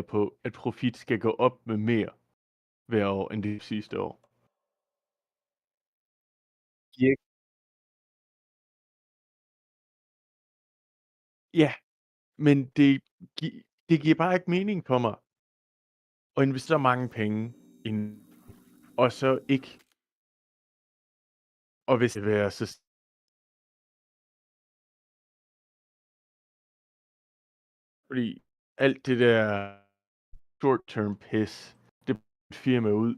på, at profit skal gå op med mere hver år end det sidste år. Ja. Ja, men det giver bare ikke mening for mig at investere mange penge ind og så ikke og hvis det være så fordi alt det der short term pis, det firma ud.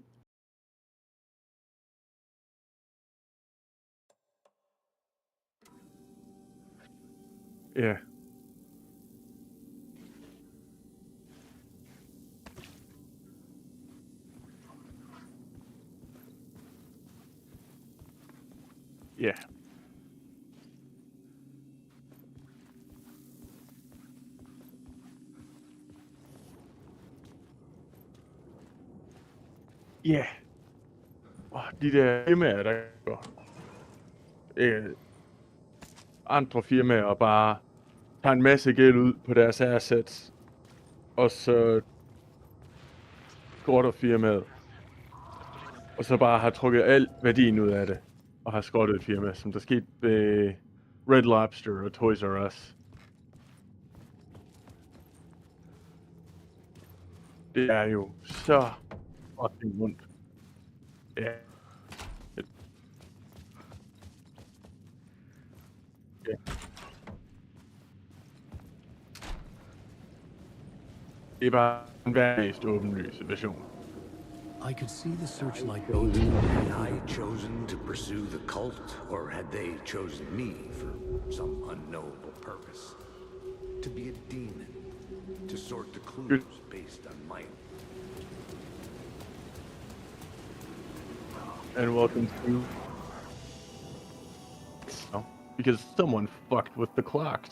Ja. Ja. Ja. De der firmaer, der øh, andre firmaer bare tager en masse gæld ud på deres assets, og så skrotter firmaet, og så bare har trukket al værdien ud af det, og har skrottet et firma, som der skete ved Red Lobster og Toys R Us. Det er jo så fucking ondt. Ja. Ja. Det er bare den mest åbenlyse version. I could see the searchlight Had I chosen to pursue the cult, or had they chosen me for some unknowable purpose? To be a demon, to sort the clues based on my... And welcome to... because someone fucked with the clocks.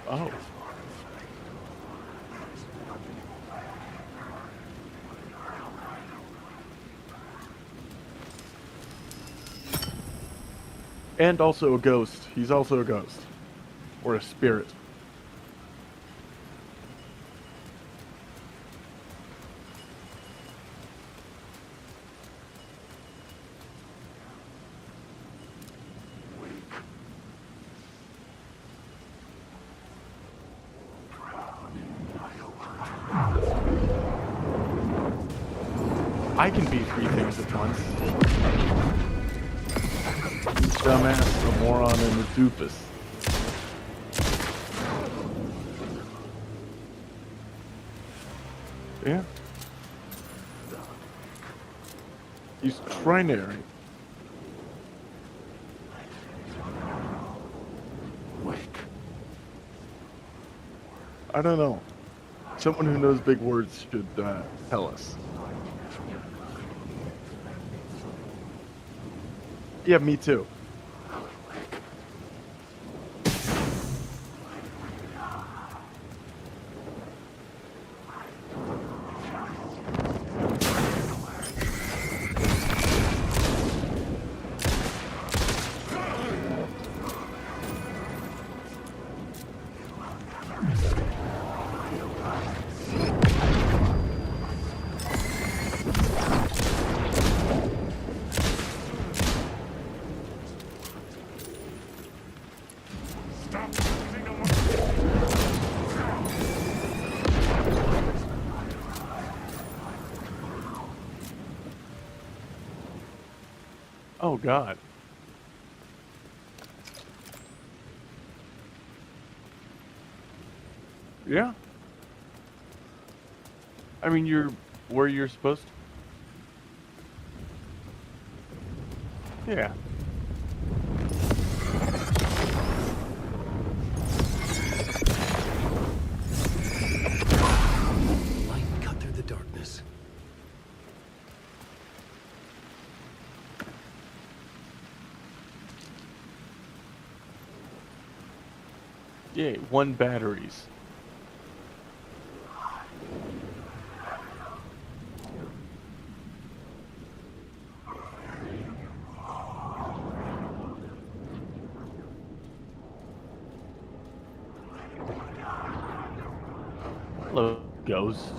Oh. And also a ghost. He's also a ghost. Or a spirit. I can be three things at once. Dumbass, a moron, and a doofus. Yeah. He's trinary. I don't know. Someone who knows big words should tell us. Yeah, me too. Oh, God. Yeah. I mean, you're where you're supposed to. Yeah. light cut through the darkness. Yeah, 1 batteries. Hello, ghost.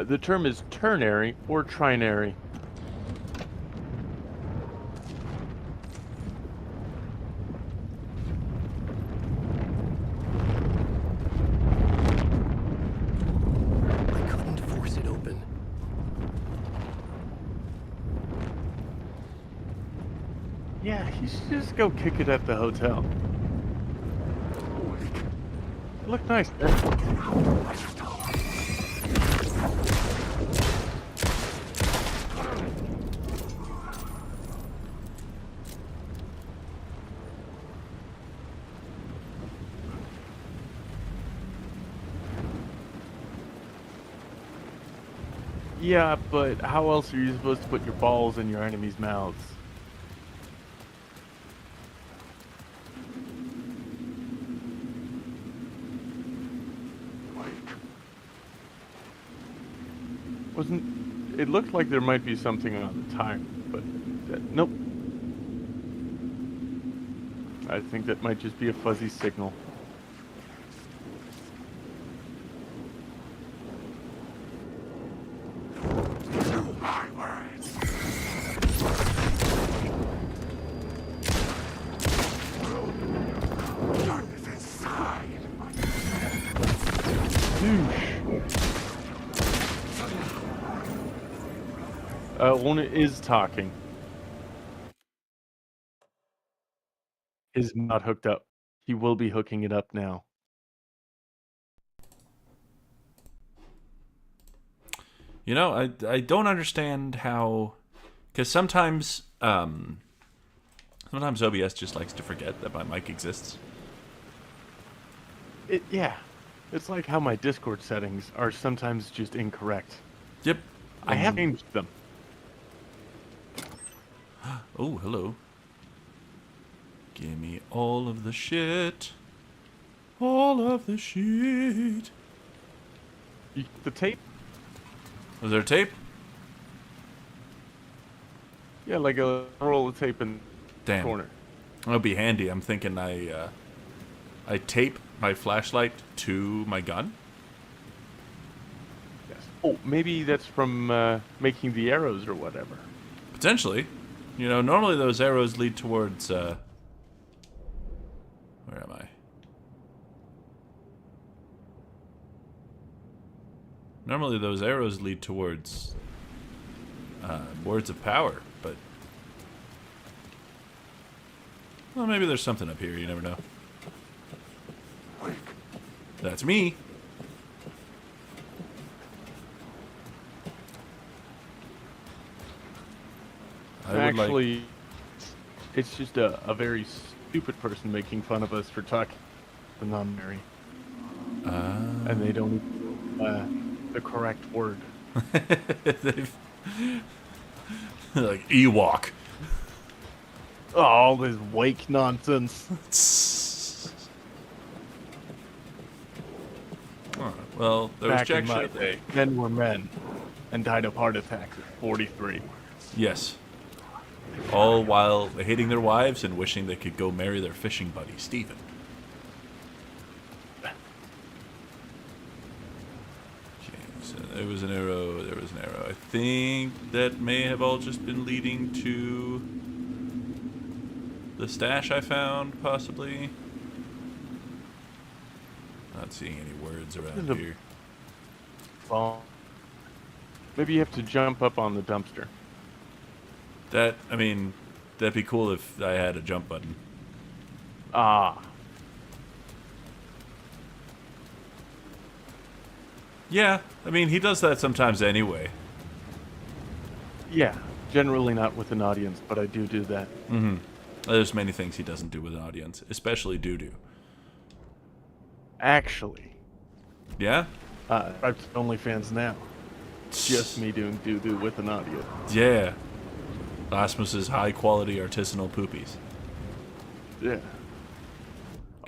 The term is ternary or trinary. I couldn't force it open. Yeah, you should just go kick it at the hotel. It looked nice. Yeah, but how else are you supposed to put your balls in your enemies' mouths? It looked like there might be something on the tire, but nope. I think that might just be a fuzzy signal. One is talking. Is not hooked up. He will be hooking it up now. You know, I don't understand how, because sometimes OBS just likes to forget that my mic exists. Yeah, it's like how my Discord settings are sometimes just incorrect. Yep. I have changed them. Oh, hello. Give me all of the shit. All of the shit. The tape? Was there tape? Yeah, like a roll of tape in the Damn. corner. That'll be handy. I'm thinking I tape my flashlight to my gun. Yes. Oh, maybe that's from making the arrows or whatever. Potentially. You know, normally those arrows lead towards, where am I? Normally those arrows lead towards, words of power, but... Well, maybe there's something up here, you never know. That's me! Actually, it's just a very stupid person making fun of us for talking the non-binary. And they don't the correct word. Like Ewok. Oh, all this wake nonsense. Alright, well, there was Back in jack my shit. day, men were men and died of heart attacks at 43. Yes. All while hating their wives and wishing they could go marry their fishing buddy, Steven. Okay, so there was an arrow, there was an arrow. I think that may have all just been leading to the stash I found, possibly. Not seeing any words around here. Well, maybe you have to jump up on the dumpster. That, I mean, that'd be cool if I had a jump button. Ah. Yeah, I mean, he does that sometimes anyway. Yeah, generally not with an audience, but I do that. Mm-hmm. There's many things he doesn't do with an audience, especially doo-doo. Actually. Yeah? I'm OnlyFans now. Just me doing doo-doo with an audience. Yeah. Osmus's high-quality artisanal poopies. Yeah.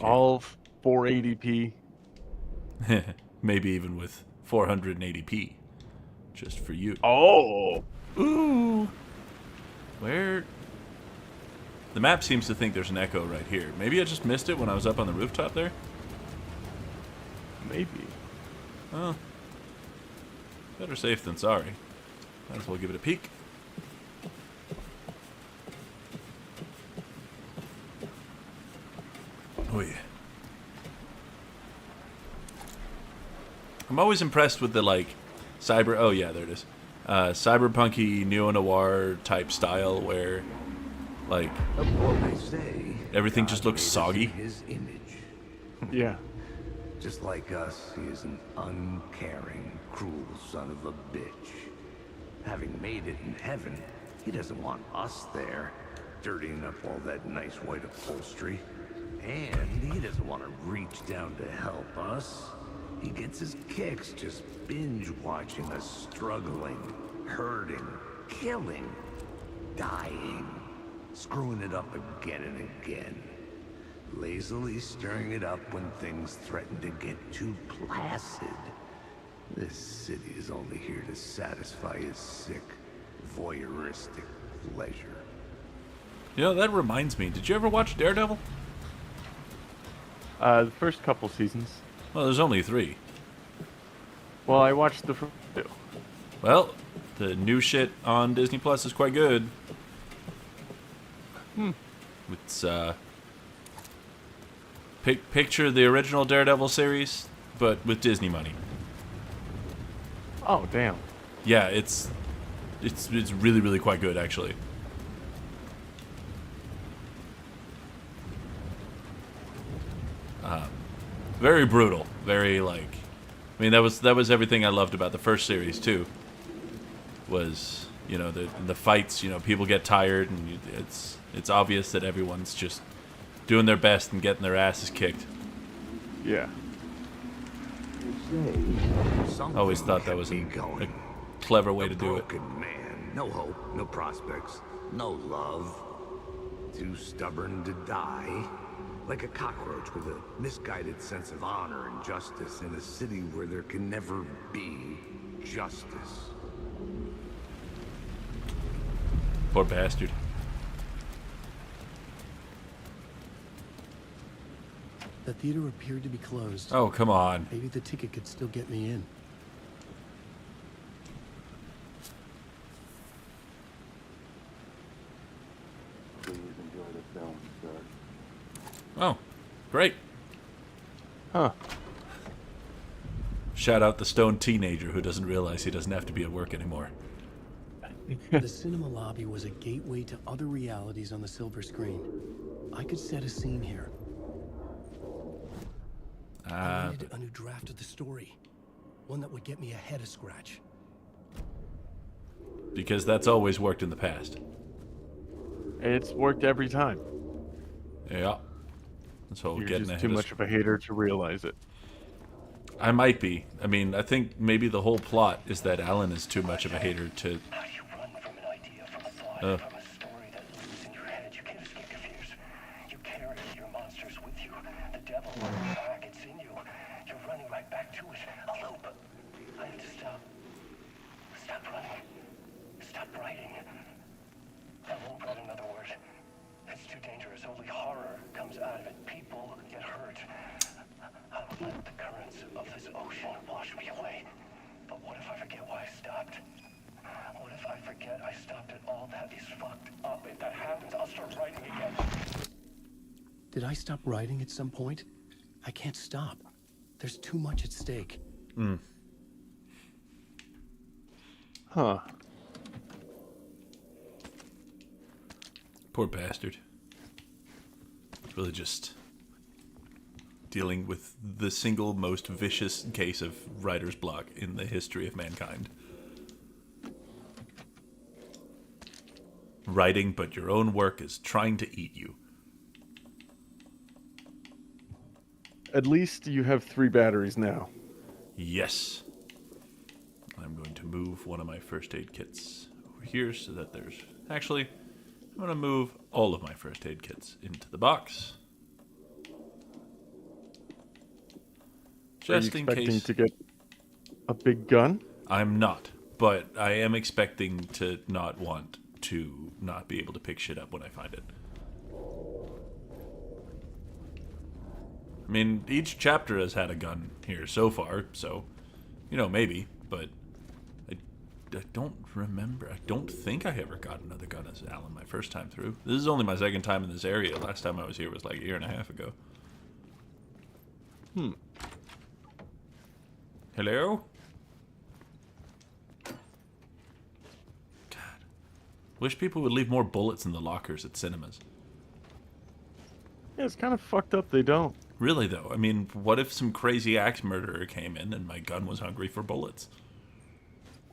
All 480p. Maybe even with 480p. Just for you. Oh! Ooh! Where... The map seems to think there's an echo right here. Maybe I just missed it when I was up on the rooftop there? Maybe. Oh. Better safe than sorry. Might as well give it a peek. Oh yeah. I'm always impressed with the, like, cyber... Oh, yeah, there it is. Cyberpunky, neo-noir type style where, like, everything just looks soggy. His image. Yeah. Just like us, he is an uncaring, cruel son of a bitch. Having made it in heaven, he doesn't want us there, dirtying up all that nice white upholstery. And he doesn't want to reach down to help us. He gets his kicks just binge-watching us struggling, hurting, killing, dying, screwing it up again and again. Lazily stirring it up when things threaten to get too placid. This city is only here to satisfy his sick, voyeuristic pleasure. You know, that reminds me. Did you ever watch Daredevil? The first couple seasons. Well, there's only 3. Well, I watched the first 2. Well, the new shit on Disney Plus is quite good. It's, picture the original Daredevil series, but with Disney money. Oh, damn. Yeah, it's really, really quite good, actually. Very brutal. Very, like... I mean, that was everything I loved about the first series, too. Was, you know, the fights, you know, people get tired, and it's obvious that everyone's just doing their best and getting their asses kicked. Yeah. Always thought that was a clever way to do it. Broken man, no hope, no prospects, no love. Too stubborn to die. Like a cockroach with a misguided sense of honor and justice in a city where there can never be justice. Poor bastard. The theater appeared to be closed. Oh, come on. Maybe the ticket could still get me in. Please enjoy the film, sir. Oh, great. Huh. Shout out the stoned teenager who doesn't realize he doesn't have to be at work anymore. The cinema lobby was a gateway to other realities on the silver screen. I could set a scene here. I needed a new draft of the story. One that would get me ahead of scratch. Because that's always worked in the past. It's worked every time. Yeah. This whole You're getting just ahead too of... much of a hater to realize it. I might be. I mean, I think maybe the whole plot is that Alan is too much of a hater to... How do you run from an idea, from a thought, from a story that lives in your head? You can't escape your fears. You carry your monsters with you. The devil running back, it's in you. You're running right back to it. A loop. I have to stop. Stop running. Stop writing. I won't write another word. It's too dangerous. Only horror comes out of it. People get hurt. I will let the currents of this ocean wash me away. But what if I forget why I stopped? What if I forget I stopped at all? That is fucked up. If that happens, I'll start writing again. Did I stop writing at some point? I can't stop. There's too much at stake. Huh. Poor bastard. It's really just dealing with the single most vicious case of writer's block in the history of mankind. Writing, but your own work is trying to eat you. At least you have 3 batteries now. Yes. I'm going to move one of my first aid kits over here so that there's Actually, I'm going to move all of my first aid kits into the box. Are you Just in expecting case. to get a big gun? I'm not, but I am expecting to not want to not be able to pick shit up when I find it. I mean, each chapter has had a gun here so far, so, you know, maybe, but I don't remember. I don't think I ever got another gun as Alan my first time through. This is only my second time in this area. Last time I was here was like a year and a half ago. Hello? God. Wish people would leave more bullets in the lockers at cinemas. Yeah, it's kind of fucked up they don't. Really, though. I mean, what if some crazy axe murderer came in and my gun was hungry for bullets?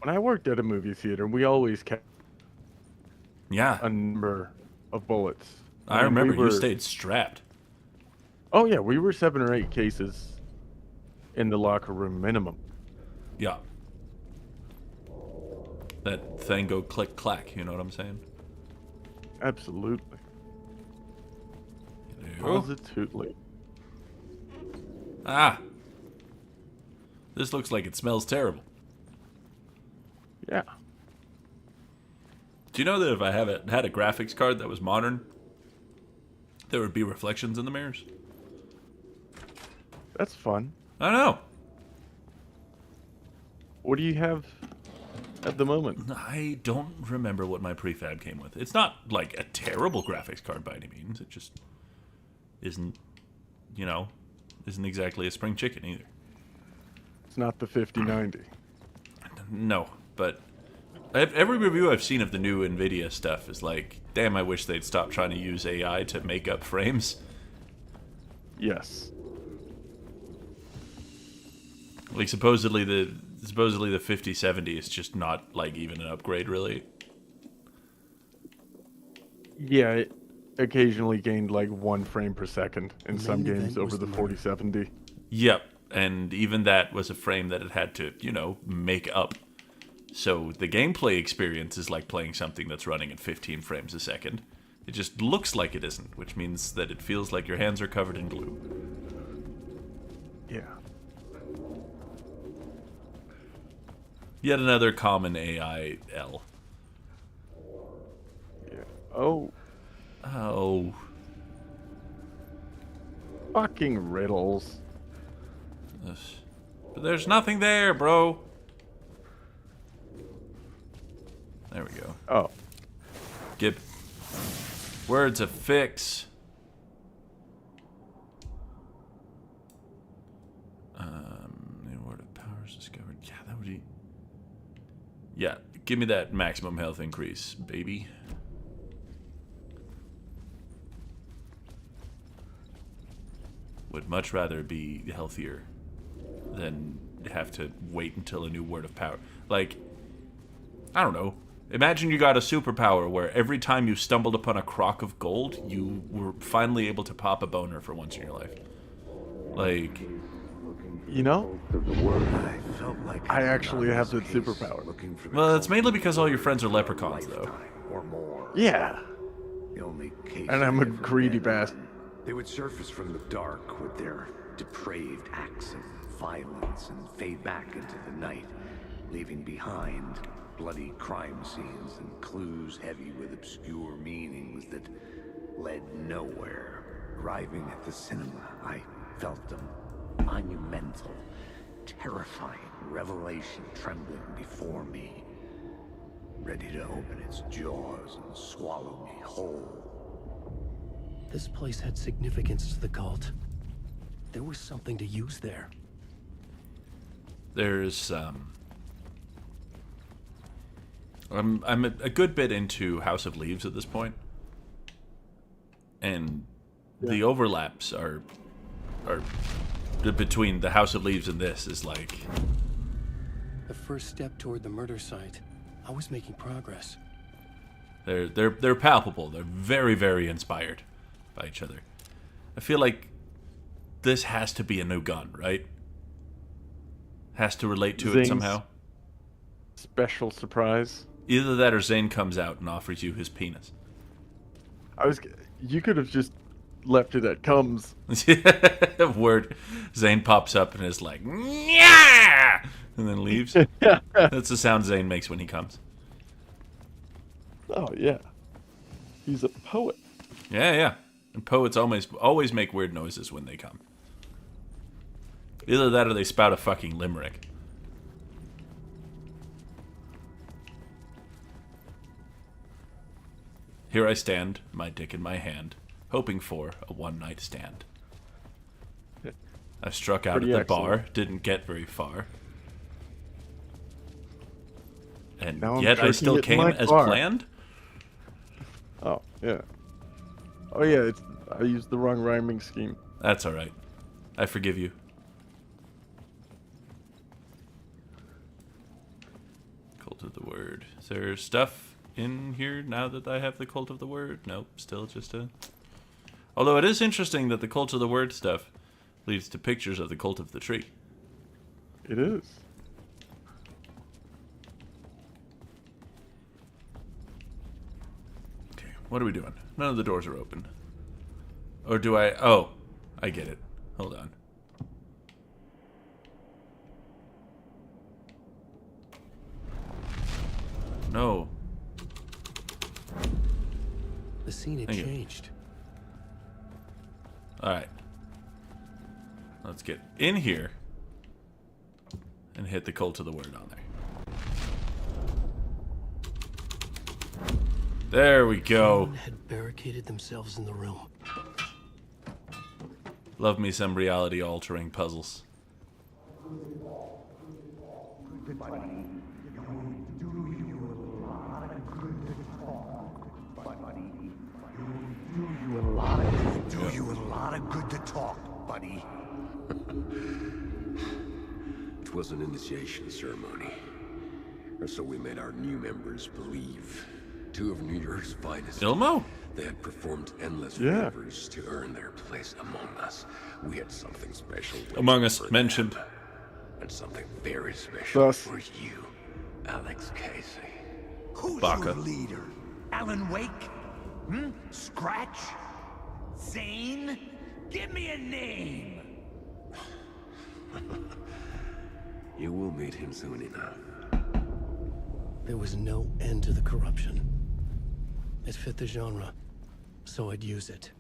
When I worked at a movie theater, we always kept Yeah. a number of bullets. I mean, remember we were, you stayed strapped. Oh yeah, we were 7 or 8 cases in the locker room minimum. Yeah. That thing go click clack, you know what I'm saying? Absolutely. Hello? Positively. Ah! This looks like it smells terrible. Yeah. Do you know that if I had a graphics card that was modern, there would be reflections in the mirrors? That's fun. I know. What do you have at the moment? I don't remember what my prefab came with. It's not like a terrible graphics card by any means. It just isn't, you know, isn't exactly a spring chicken either. It's not the 5090. No, but every review I've seen of the new NVIDIA stuff is like, damn, I wish they'd stop trying to use AI to make up frames. Yes. Like supposedly the 5070 is just not like even an upgrade really. Yeah, it occasionally gained like 1 frame per second in The some main games event over was the the 4070. Yep, and even that was a frame that it had to, you know, make up. So the gameplay experience is like playing something that's running at 15 frames a second. It just looks like it isn't, which means that it feels like your hands are covered in glue. Yeah. Yet another common AI L. Yeah. Oh, Oh. fucking riddles. Ugh. But there's nothing there, bro. There we go. Oh, Get words of fix. New word of powers discovered. Yeah, that would be. Yeah, give me that maximum health increase, baby. Would much rather be healthier than have to wait until a new word of power. Like, I don't know. Imagine you got a superpower where every time you stumbled upon a crock of gold, you were finally able to pop a boner for once in your life. Like, you know, I felt like I I'd been actually on have this that case superpower. looking for the well, it's cult mainly because all your friends are leprechauns, though. lifetime or more. yeah. The only case And I'm I'd a ever greedy been in. bastard. They would surface from the dark with their depraved acts of violence and fade back into the night, leaving behind bloody crime scenes and clues heavy with obscure meanings that led nowhere. Arriving at the cinema, I felt a monumental, terrifying revelation trembling before me, ready to open its jaws and swallow me whole. This place had significance to the cult. There was something to use there. There's I'm a good bit into House of Leaves at this point, and the overlaps are between the House of Leaves and this is like The first step toward the murder site. I was making progress. they're palpable. They're very, very inspired by each other. I feel like this has to be a new gun, right? Has to relate to it Zings. somehow. Special surprise. Either that or Zane comes out and offers you his penis. You could have just left it at comes. Word. Zane pops up and is like, yeah, and then leaves. That's the sound Zane makes when he comes. Oh yeah, he's a poet. Yeah. And poets always make weird noises when they come. Either that or they spout a fucking limerick. Here I stand, my dick in my hand, hoping for a one-night stand. I struck out Pretty at the excellent. bar, didn't get very far. And Now I'm yet I jerking still it in came my as car. planned? Oh yeah. Oh yeah, I used the wrong rhyming scheme. That's alright. I forgive you. Cult of the Word. Is there stuff in here now that I have the Cult of the Word? Nope, still just a... Although it is interesting that the Cult of the Word stuff leads to pictures of the Cult of the Tree. It is. Okay, what are we doing? None of the doors are open. Or do I... Oh, I get it. Hold on. No. The scene had Thank you. changed. Alright. Let's get in here and hit the Cult of the Word on there. There we go. Someone had barricaded themselves in the room. Love me some reality-altering puzzles. Do you a lot of good to talk, buddy. It was an initiation ceremony. Or so we made our new members believe. Two of New York's finest. Ilmo? They had performed endless Yeah. favors to earn their place among us. We had something special waiting Among Us, for them. mentioned. And something very special Thus. for you, Alex Casey. Who's Baka. your leader? Alan Wake? Scratch? Zane? Give me a name! You will meet him soon enough. There was no end to the corruption. It fit the genre, so I'd use it.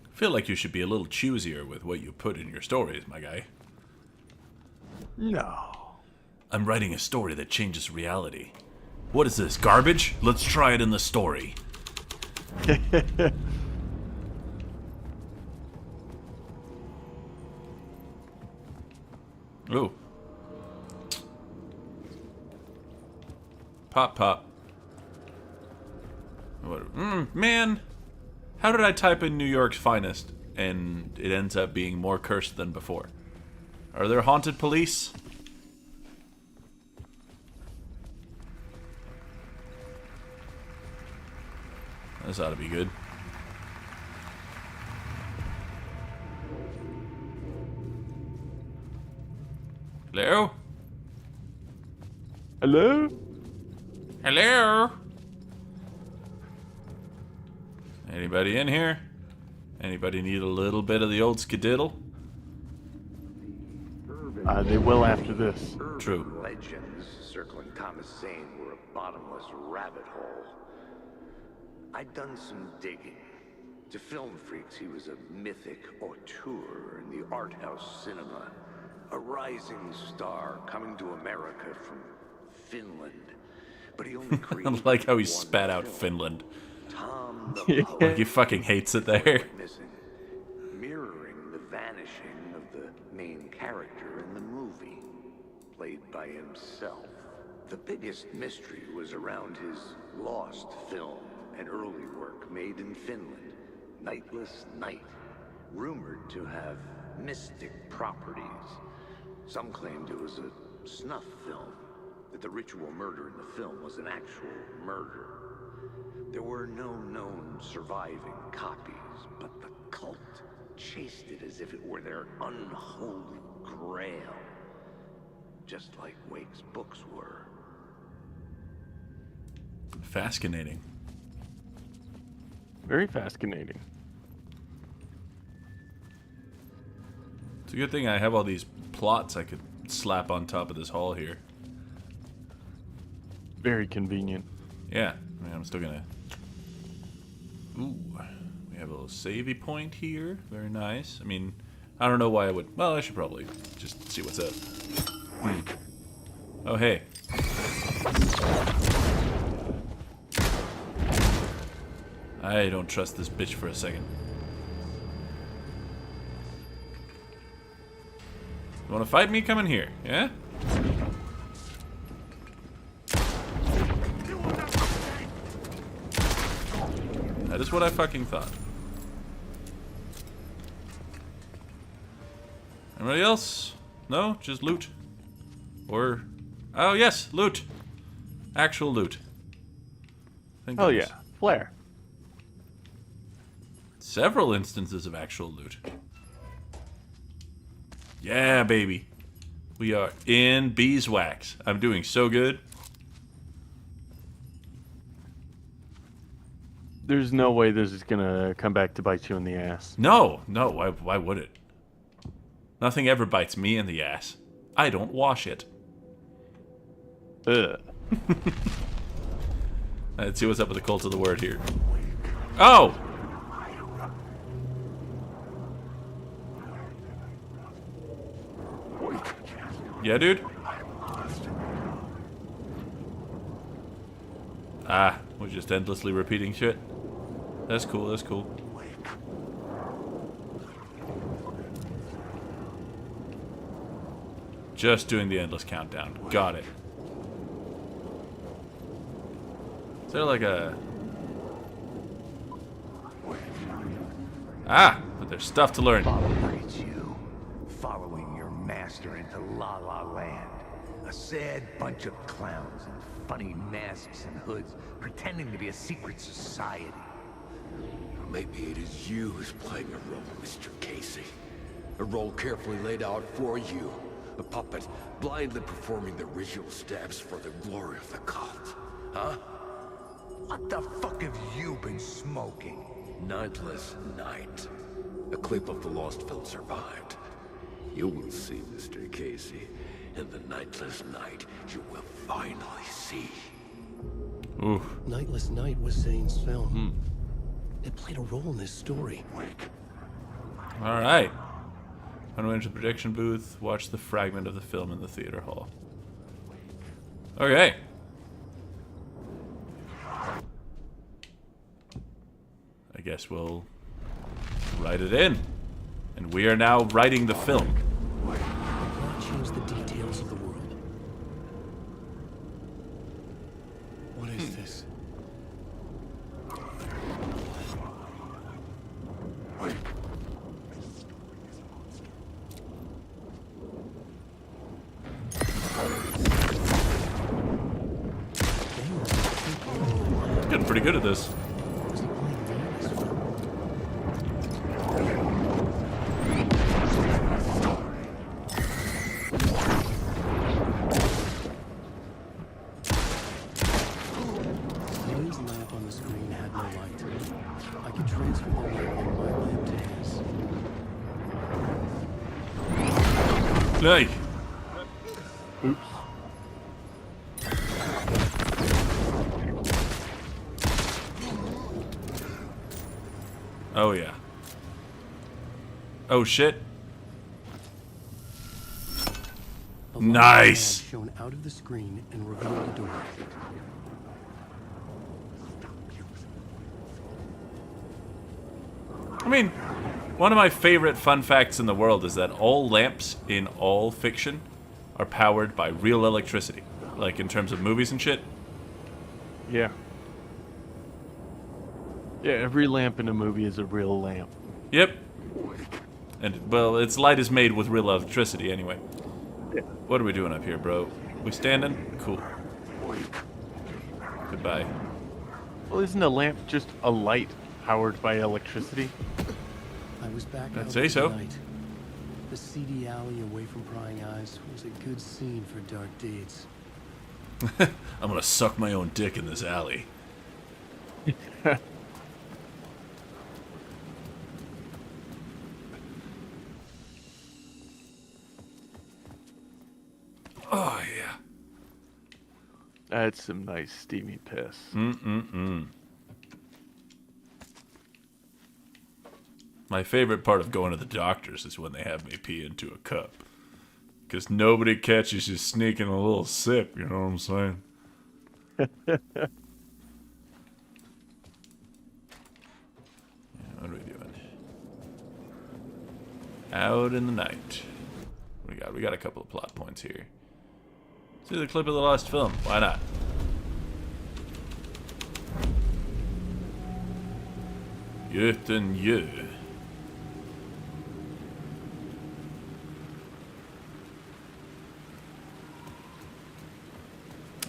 I feel like you should be a little choosier with what you put in your stories, my guy. No. I'm writing a story that changes reality. What is this, garbage? Let's try it in the story. Ooh. Pop, pop. What? Man, how did I type in New York's finest and it ends up being more cursed than before? Are there haunted police? This ought to be good. Hello? Hello? Hello? Anybody in here? Anybody need a little bit of the old skididdle? They will after this. True. Legends circling Thomas Zane were a bottomless rabbit hole. I'd done some digging. To film freaks, he was a mythic auteur in the art house cinema. A rising star coming to America from Finland. But he only I created like how he one spat out film. Finland. Tom the Like Poet. he fucking hates it there. Missing, mirroring the vanishing of the main character in the movie, played by himself. The biggest mystery was around his lost film, an early work made in Finland, Nightless Night, rumored to have mystic properties. Some claimed it was a snuff film, that the ritual murder in the film was an actual murder. There were no known surviving copies, but the cult chased it as if it were their unholy grail. just like Wake's books were. Fascinating. Very fascinating. It's a good thing I have all these plots I could slap on top of this hall here. Very convenient. Yeah, I mean, I'm still gonna... Ooh, we have a little savey point here. Very nice. I mean, I don't know why I would... Well, I should probably just see what's up. Oh, hey. I don't trust this bitch for a second. You wanna fight me? Come in here, yeah? That is what I fucking thought. Anybody else? No? Just loot? Or... Oh, yes! Loot! Actual loot. Thank Oh goodness. yeah, flare. Several instances of actual loot. Yeah, baby. We are in beeswax. I'm doing so good. There's no way this is gonna come back to bite you in the ass. No, no, why would it? Nothing ever bites me in the ass. I don't wash it. Ugh. Let's see what's up with the cult of the word here. Oh! Yeah, dude? Ah, we're just endlessly repeating shit. That's cool, that's cool. Just doing the endless countdown. Got it. Is there like a... Ah, but there's stuff to learn. Look at you, following your master into La La Land. A sad bunch of clowns in funny masks and hoods, pretending to be a secret society. Maybe it is you who's playing a role, Mr. Casey. A role carefully laid out for you. A puppet, blindly performing the ritual steps for the glory of the cult. Huh? What the fuck have you been smoking? Nightless Night. A clip of the lost film survived. You will see, Mr. Casey. In the Nightless Night, you will finally see. Oof. Nightless Night was Zane's film. It played a role in this story. Alright. I'm gonna enter the projection booth, watch the fragment of the film in the theater hall. Okay. I guess we'll write it in. And we are now writing the film. Not change the details of the world. What is this? Getting pretty good at this. Was he playing me in this film? Zane's lamp on the screen had no light. I could transfer the light from my lamp to his. Hey. Oops. Oh yeah. Oh shit. A light Nice. had shown out of the screen and revealed the door. I mean, one of my favorite fun facts in the world is that all lamps in all fiction are powered by real electricity. Like in terms of movies and shit. Yeah. Yeah, every lamp in a movie is a real lamp. Yep. And, well, its light is made with real electricity anyway. Yeah. What are we doing up here, bro? We standing? Cool. Goodbye. Well, isn't a lamp just a light powered by electricity? I was back I'd out say for so. the night. The seedy alley away from prying eyes was a good scene for dark deeds. I'm gonna suck my own dick in this alley. Oh, yeah. That's some nice steamy piss. My favorite part of going to the doctors is when they have me pee into a cup. Because nobody catches you sneaking a little sip, you know what I'm saying? Yeah, what are we doing? Out in the night. What do we got? We got a couple of plot points here. Let's do the clip of the lost film. Why not? Yet and yeah.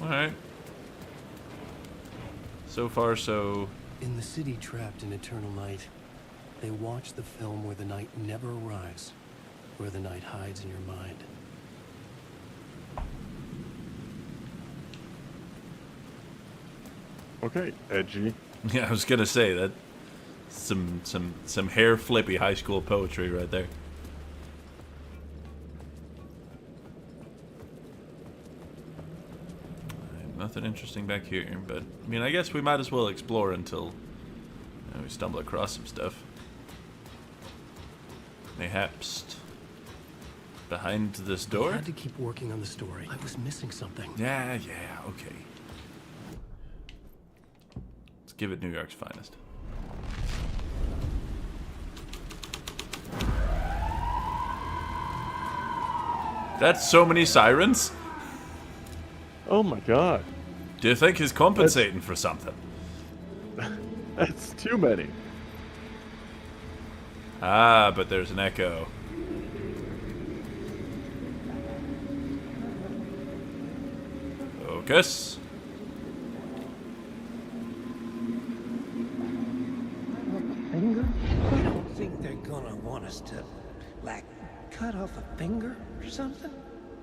Alright. So far, so... In the city trapped in eternal night, they watch the film where the night never arrives, where the night hides in your mind. Okay, edgy. Yeah, I was gonna say that. Some hair flippy high school poetry right there. Nothing interesting back here, but I mean, I guess we might as well explore until we stumble across some stuff. Mayhaps behind this door? I had to keep working on the story. I was missing something. Yeah, okay. Let's give it New York's finest. That's so many sirens? Oh my god. Do you think he's compensating for something? That's too many. Ah, but there's an echo. Focus. Finger? You don't think they're gonna want us to, like, cut off a finger or something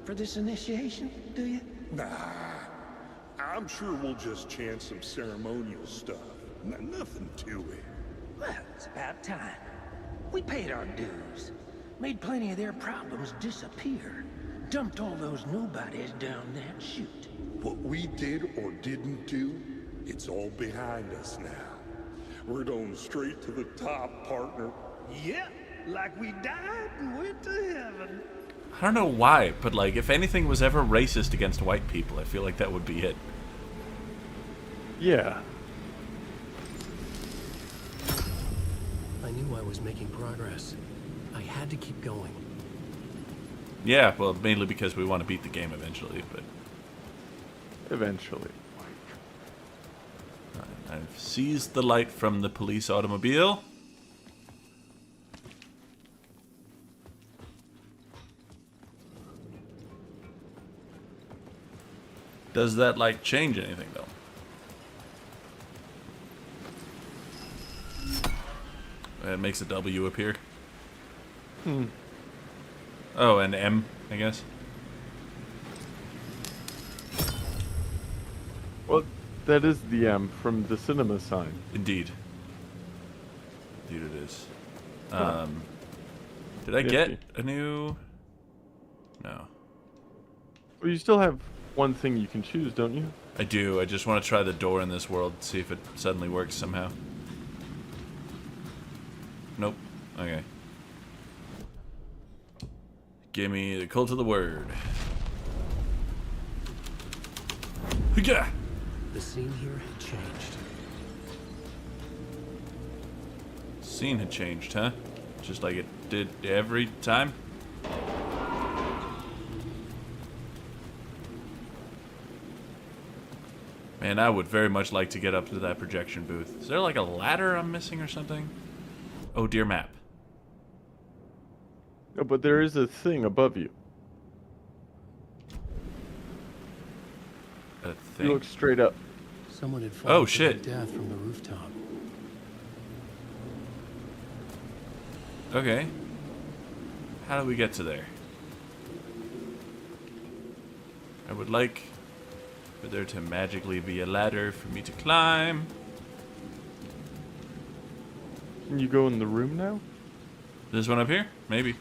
for this initiation, do you? Nah, I'm sure we'll just chant some ceremonial stuff. Nothing to it. Well, it's about time. We paid our dues. Made plenty of their problems disappear. Dumped all those nobodies down that chute. What we did or didn't do, it's all behind us now. We're going straight to the top, partner. Yep, like we died and went to heaven. I don't know why, but like, if anything was ever racist against white people, I feel like that would be it. Yeah. I knew I was making progress. I had to keep going. Yeah, well, mainly because we want to beat the game eventually, but... Eventually. I've seized the light from the police automobile. Does that light change anything, though? It makes a W appear. Oh, and M, I guess. Well, that is the M from the cinema sign. Indeed. Indeed it is. Did I get a new... No. Well, you still have one thing you can choose, don't you? I do. I just want to try the door in this world, see if it suddenly works somehow. Nope. Okay. Give me the cult of the word. Yeah. The scene here had changed. Scene had changed, huh? Just like it did every time? Man, I would very much like to get up to that projection booth. Is there like a ladder I'm missing or something? Oh, dear map. No, but there is a thing above you. A You thing? look straight up. Someone had fallen to shit. their death from the rooftop. Okay. How do we get to there? I would like for there to magically be a ladder for me to climb. Can you go in the room now? This one up here? Maybe.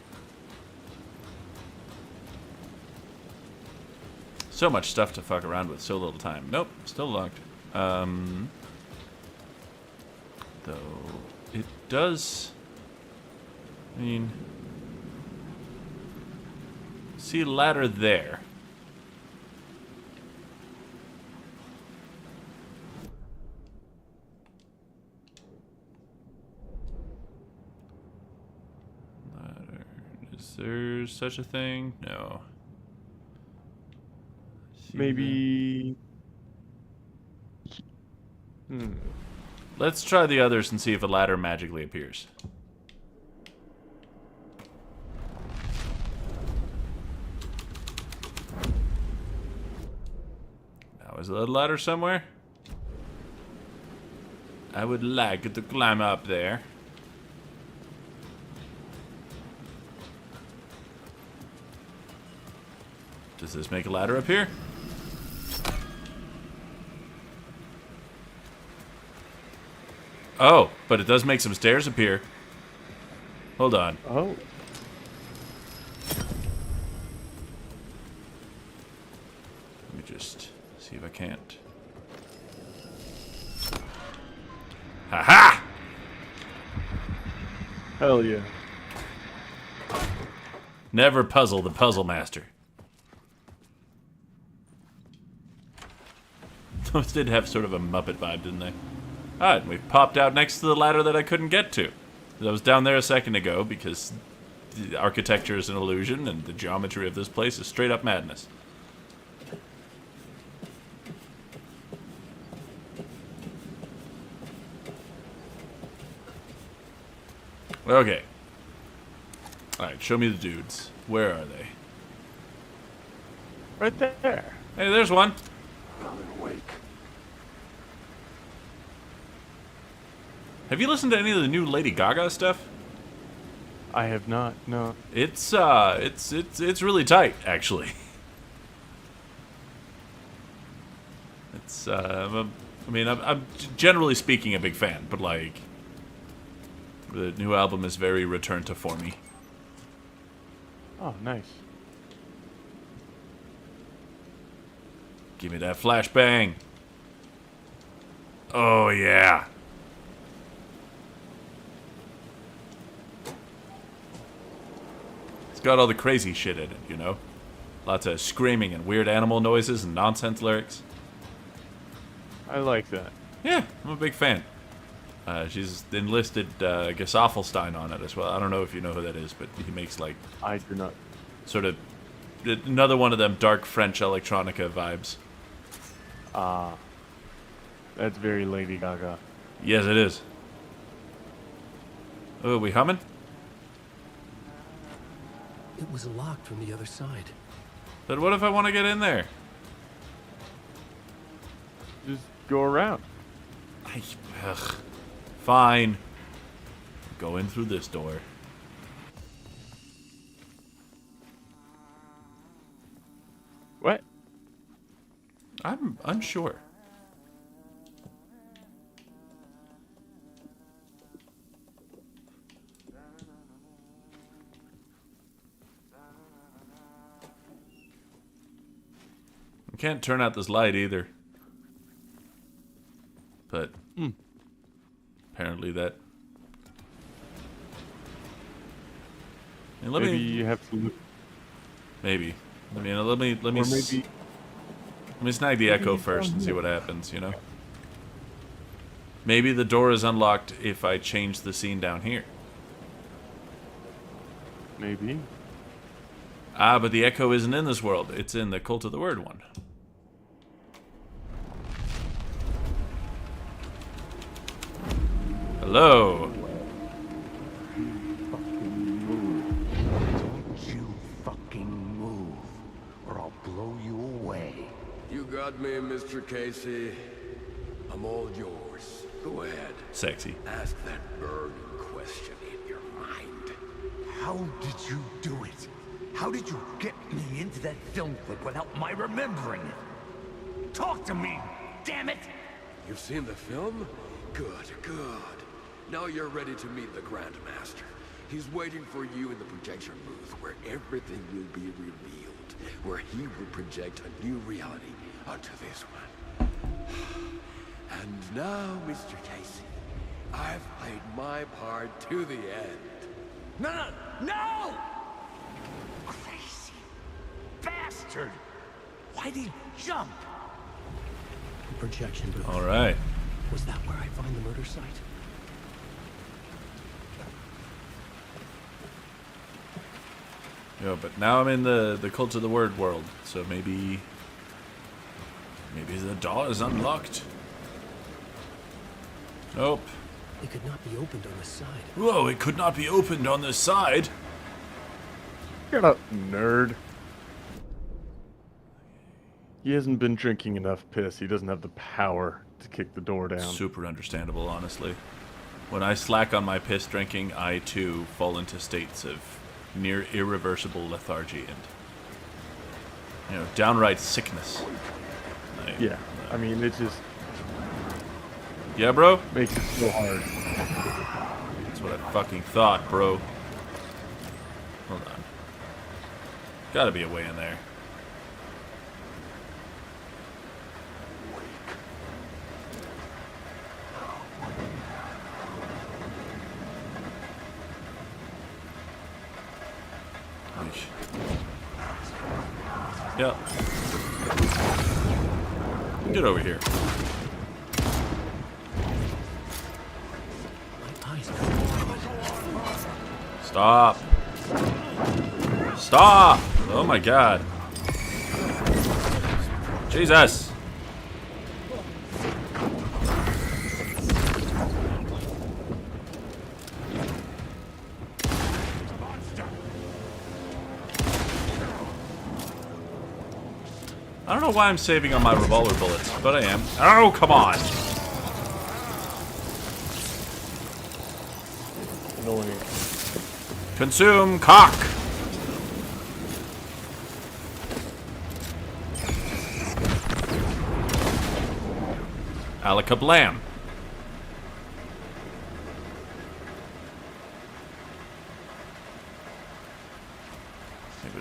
So much stuff to fuck around with, so little time. Nope, still locked. Though it does. I mean, see a ladder there. Ladder. Is there such a thing? No. See Maybe. Let's try the others and see if a ladder magically appears. Now, is there a ladder somewhere? I would like to climb up there. Does this make a ladder appear? Oh, but it does make some stairs appear. Hold on. Oh. Let me just see if I can't. Ha-ha! Hell yeah. Never puzzle the puzzle master. Those did have sort of a Muppet vibe, didn't they? Alright, we popped out next to the ladder that I couldn't get to. I was down there a second ago because the architecture is an illusion and the geometry of this place is straight up madness. Okay. Alright, show me the dudes. Where are they? Right there. Hey, there's one. Have you listened to any of the new Lady Gaga stuff? I have not. No. It's really tight, actually. It's I mean, I'm generally speaking a big fan, but like the new album is very return to formy. Oh, nice. Give me that flashbang. Oh yeah. Got all the crazy shit in it, you know? Lots of screaming and weird animal noises and nonsense lyrics. I like that. Yeah, I'm a big fan. She's enlisted Gesaffelstein on it as well. I don't know if you know who that is, but he makes like... I do not. Sort of another one of them dark French electronica vibes. Ah. That's very Lady Gaga. Yes, it is. Oh, are we humming? It was locked from the other side. But what if I want to get in there? Just go around. Ugh. Fine. Go in through this door. What? I'm unsure. Can't turn out this light either. But apparently that. And Maybe you have to look. Maybe. I mean, let me snag the echo first and see what happens. You know. Maybe the door is unlocked if I change the scene down here. Maybe. Ah, but the echo isn't in this world. It's in the Cult of the Word one. Hello. Don't you fucking move, or I'll blow you away. You got me, Mr. Casey. I'm all yours. Go ahead. Sexy. Ask that burning question in your mind. How did you do it? How did you get me into that film clip without my remembering it? Talk to me, damn it! You've seen the film? Good, good. Now you're ready to meet the Grandmaster. He's waiting for you in the projection booth where everything will be revealed, where he will project a new reality onto this one. And now, Mr. Casey, I've played my part to the end. No! No! Crazy bastard! Why'd he jump? The projection booth. All right. Was that where I find the murder site? Yeah, but now I'm in the Cult of the Word world, so maybe the door is unlocked. Nope. It could not be opened on the side. Whoa, it could not be opened on this side. Shut up, nerd. He hasn't been drinking enough piss. He doesn't have the power to kick the door down. Super understandable, honestly. When I slack on my piss drinking, I too fall into states of near irreversible lethargy and, downright sickness. Yeah, I mean, it just Yeah, bro? makes it so hard. That's what I fucking thought, bro. Hold on. Gotta be a way in there. Yeah. Get over here. My eyes. Stop. Stop! Oh my god. Jesus. I don't know why I'm saving on my revolver bullets, but I am. Oh, come on! Annoying. Consume cock! Alakablam.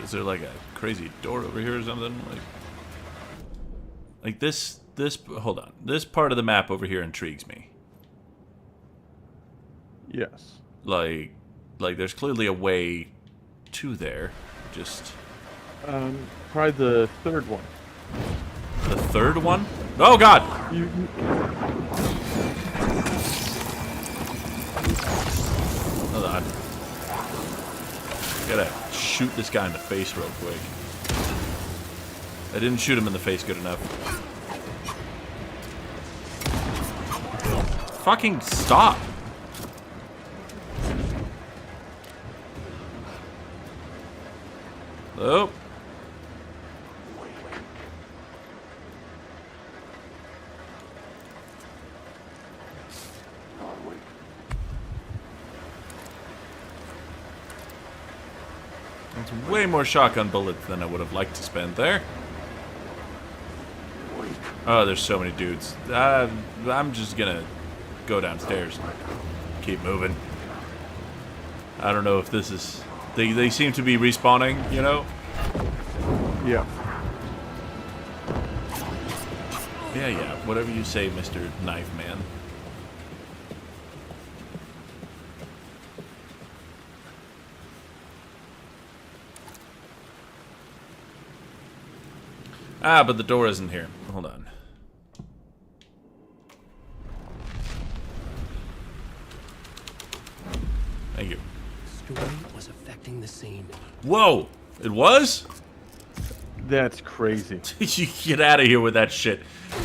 Is there like a crazy door over here or something? Like this, hold on. This part of the map over here intrigues me. Yes. Like there's clearly a way to there. Just... Try the third one. The third one? Oh god! Hold on. Gotta shoot this guy in the face real quick. I didn't shoot him in the face good enough. Fucking stop! Oh. That's way more shotgun bullets than I would have liked to spend there. Oh, there's so many dudes. I'm just gonna go downstairs and keep moving. I don't know if this is... They seem to be respawning, you know? Yeah. Yeah, whatever you say, Mr. Knife Man. Ah, but the door isn't here. Hold on. Thank you. Story was affecting the scene. Whoa! It was? That's crazy. You get out of here with that shit.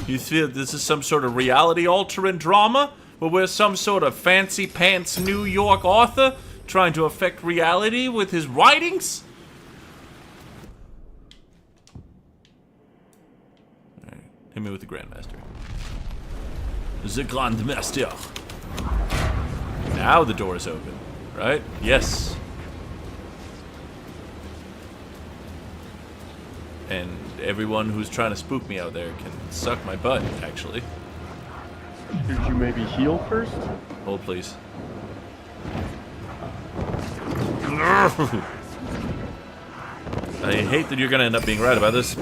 You feel this is some sort of reality-altering drama? Where we're some sort of fancy-pants New York author trying to affect reality with his writings? Alright, hit me with the Grandmaster. The Grandmaster. Now the door is open, right? Yes. And everyone who's trying to spook me out there can suck my butt, actually. Should you maybe heal first? Hold, please. I hate that you're gonna end up being right about this.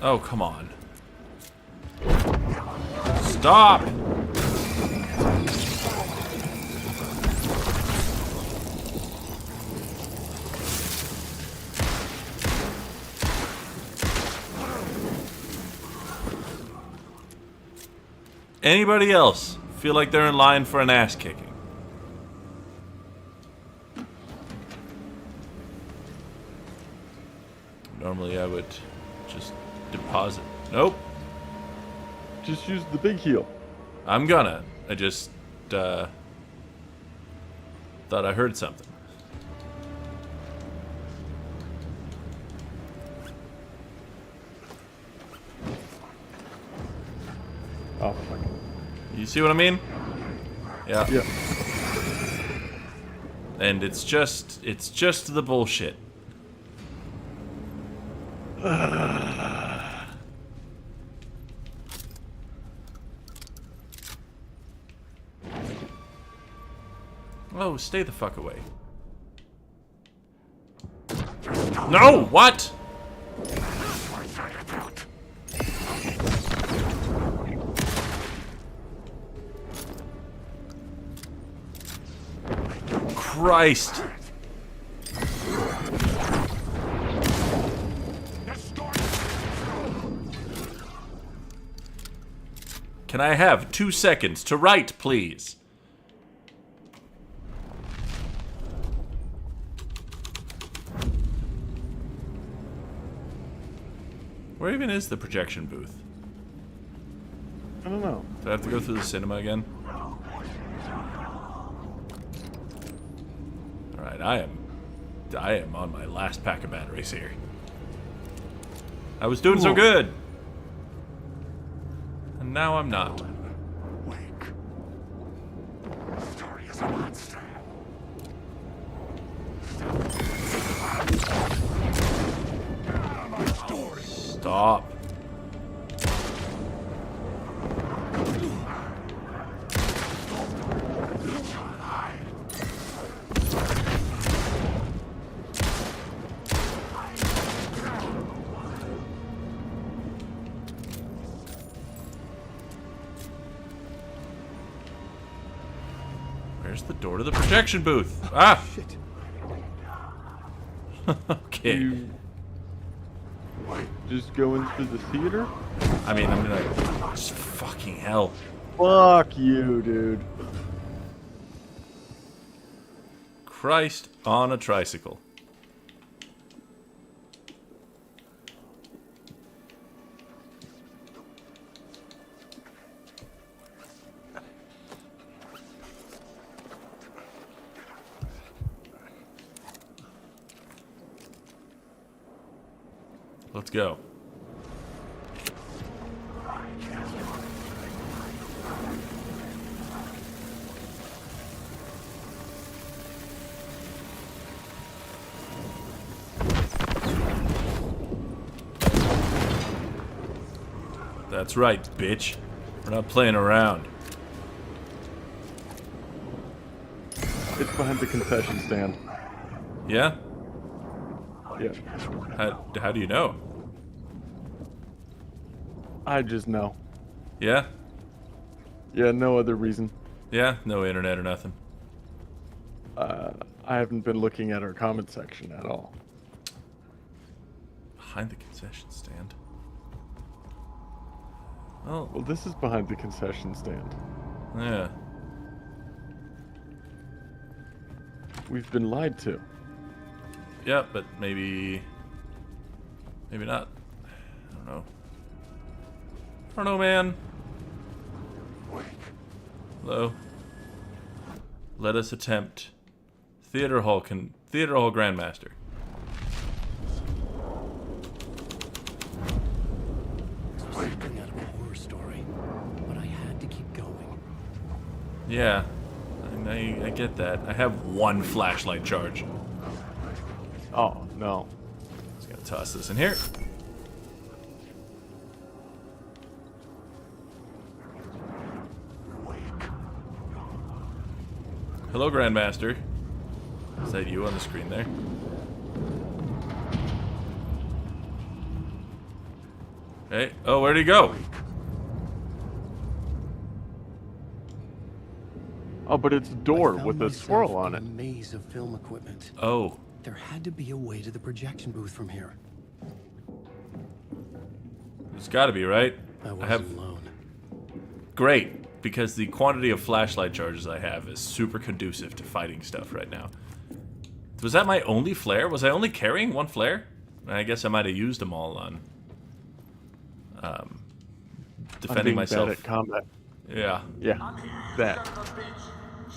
Oh, come on. Stop! Anybody else feel like they're in line for an ass kicking? Normally I would just deposit. Nope. Just use the big heal. I'm gonna. I just thought I heard something. Oh, fuck. You see what I mean? Yeah. Yeah. And it's just the bullshit. Oh, stay the fuck away. No! What? Christ. Can I have 2 seconds to write, please? Where even is the projection booth? I don't know. Do I have to go through the cinema again? Alright, I am on my last pack of batteries here. I was doing so good! And now I'm not. Wake. Story is a monster. Stop. Where's the door to the projection booth? Ah! Shit. Okay. You just go into the theater? I mean, I'm gonna... Just fucking hell. Fuck you, dude. Christ on a tricycle. Let's go. That's right, bitch. We're not playing around. It's behind the concession stand. Yeah? Yeah. How do you know? I just know. Yeah? Yeah, no other reason. Yeah? No internet or nothing. I haven't been looking at our comment section at all. Behind the concession stand. Oh, Well, this is behind the concession stand. yeah. We've been lied to. Yeah, but maybe not. I don't know. don't know, man. Hello. Let us attempt Theater Hall Grandmaster. This was something out of a horror story, but I had to keep going. Yeah, I get that. I have one flashlight charge. Oh, no. Just gotta toss this in here. Hello, Grandmaster. Is that you on the screen there? Hey, oh, where'd he go? Oh, but it's a door I found with a myself swirl on in it. a maze of film equipment. Oh, There had to be a way to the projection booth from here. it's gotta be, right? I I wasn't have... alone. Great, because the quantity of flashlight charges I have is super conducive to fighting stuff right now. Was that my only flare? Was I only carrying one flare? I guess I might have used them all on defending myself. Bad at combat. Yeah. Yeah, that. Son of a bitch!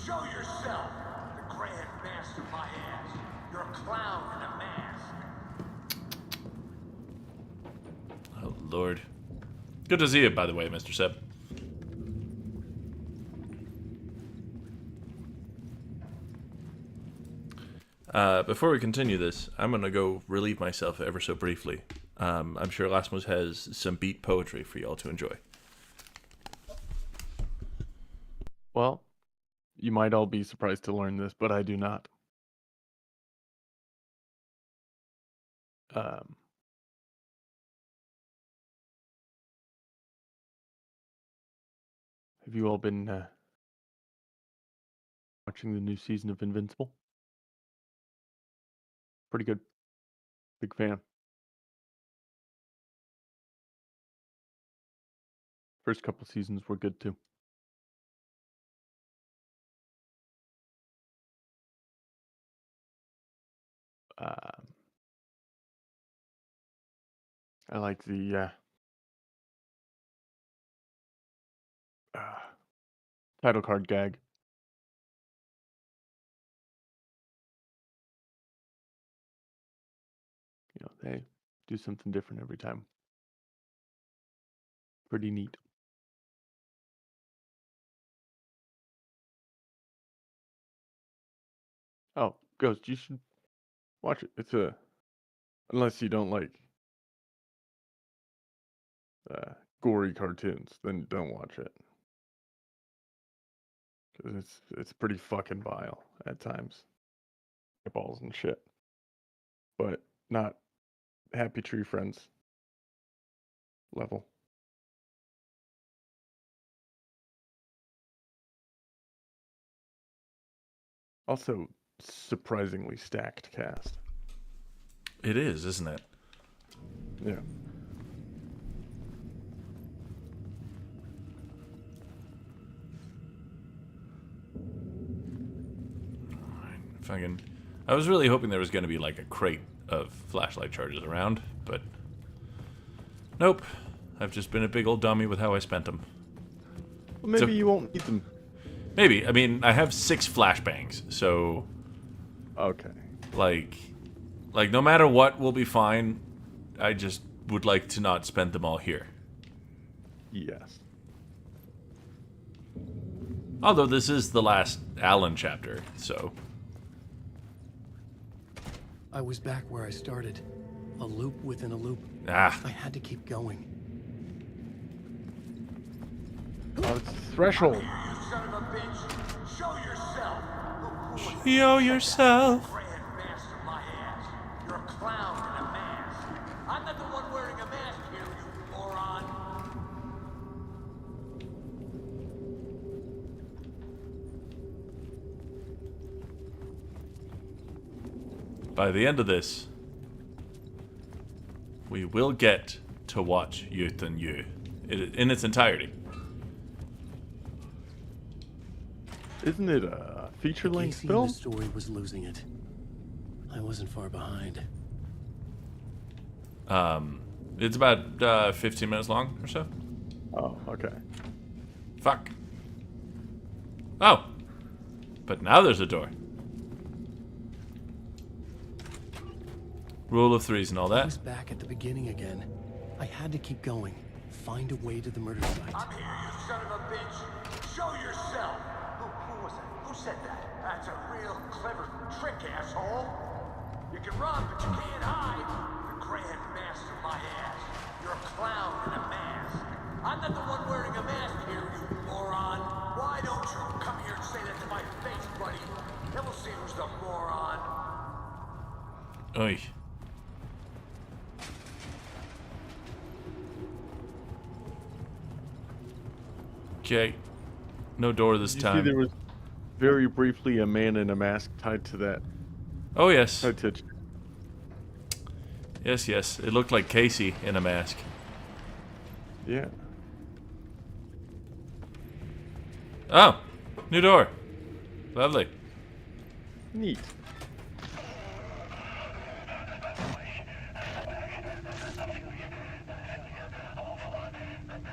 Show yourself! The Grand Master, my ass! You're a clown in a mask! Oh, Lord. Good to see you, by the way, Mr. Seb. Before we continue this, I'm going to go relieve myself ever so briefly. I'm sure Lasmus has some beat poetry for y'all to enjoy. Well, you might all be surprised to learn this, but I do not. Have you all been watching the new season of Invincible? Pretty good. Big fan. First couple seasons were good too. I like the title card gag. You know, they do something different every time. Pretty neat. Oh, Ghost, you should watch it. It's unless you don't like gory cartoons, then don't watch it. Because it's pretty fucking vile at times. Balls and shit. But not Happy Tree Friends level. Also, surprisingly stacked cast. It is, isn't it? Yeah. Fucking... I was really hoping there was going to be like a crate of flashlight charges around, but... Nope. I've just been a big old dummy with how I spent them. Well, maybe you won't need them. Maybe. I mean, I have 6 flashbangs, so... Okay. Like, no matter what, we'll be fine. I just would like to not spend them all here. Yes. Although this is the last Alan chapter, so... I was back where I started. A loop within a loop. Ah. I had to keep going. Oh, it's Threshold. You son of a bitch! Show yourself! Show yourself! Grand Master, my ass! You're a clown in a mask! I'm not the one wearing a mask here, you moron! By the end of this, we will get to watch Youth and You in its entirety. Isn't it a feature-length Casey film? in the story was losing it. I wasn't far behind. It's about 15 minutes long or so. Oh, okay. Fuck. Oh. But now there's a door. Rule of threes and all I that. was back at the beginning again. I had to keep going. Find a way to the murder site. I'm here, you son of a bitch. Show yourself. Who was that? Who said that? That's a real clever trick, asshole. You can run, but you can't hide. The Grand Master, my ass. You're a clown in a mask. I'm not the one wearing a mask here, you moron. Why don't you come here and say that to my face, buddy? Then we'll see who's the moron. Oy. Okay. No door this You see, time. there was very briefly a man in a mask tied to that. Oh, yes. Tied to... Yes, yes. It looked like Casey in a mask. Yeah. Oh! New door. Lovely. Neat.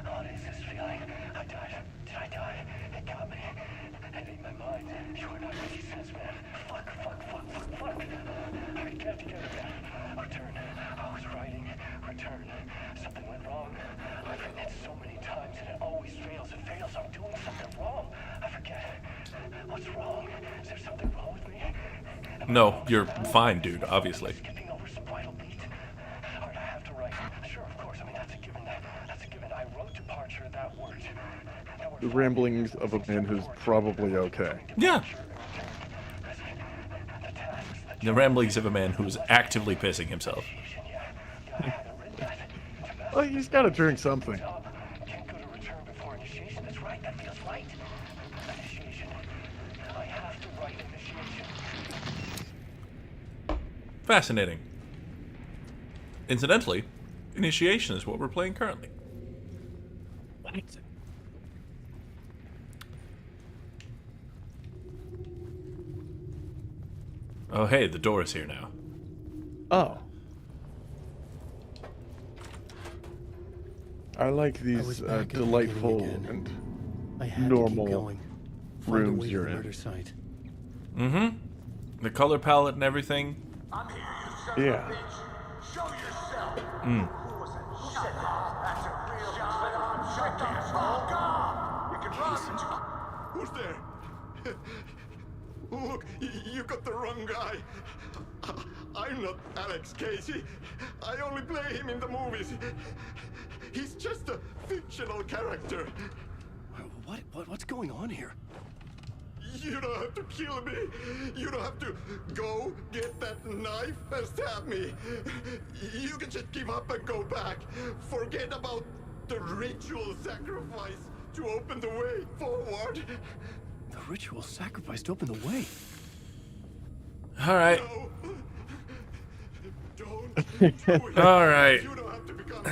What is this feeling? I died. Did I die? It got me. It ate my mind. You are not making sense, man. Fuck. I can't get it back. Return. I was writing. Return. Something went wrong. I've written it so many times and it always fails. It fails. I'm doing something wrong. I forget. What's wrong? Is there something wrong with me? No, you're fine, dude, obviously. Skipping over some vital beat. Alright, I have to write. Sure, of course. I mean, that's a given. That's a given. I wrote departure that word. The ramblings of a man who's probably okay. Yeah. The ramblings of a man who's actively pissing himself. Well, he's got to drink something. Can't go to return before initiation. That's right. That feels right. Initiation. I have to write initiation. Fascinating. Incidentally, initiation is what we're playing currently. Oh, hey, the door is here now. Oh. I like I was these back at the delightful beginning again. and I had to keep normal going. Find a rooms way to you're the in. murder site. Mm-hmm. The color palette and everything. I'm here, you son Yeah. of a bitch. Show yourself. Mm. Who was that? Who said that? That's a real clever trick, asshole. Go! You can run, but you... Who's there? Look, you got the wrong guy. I'm not Alex Casey. I only play him in the movies. He's just a fictional character. What's going on here? You don't have to kill me. You don't have to go get that knife and stab me. You can just give up and go back. Forget about the ritual sacrifice to open the way forward. The ritual sacrifice to open the way. All right. No. Don't do it. All right. You don't have to become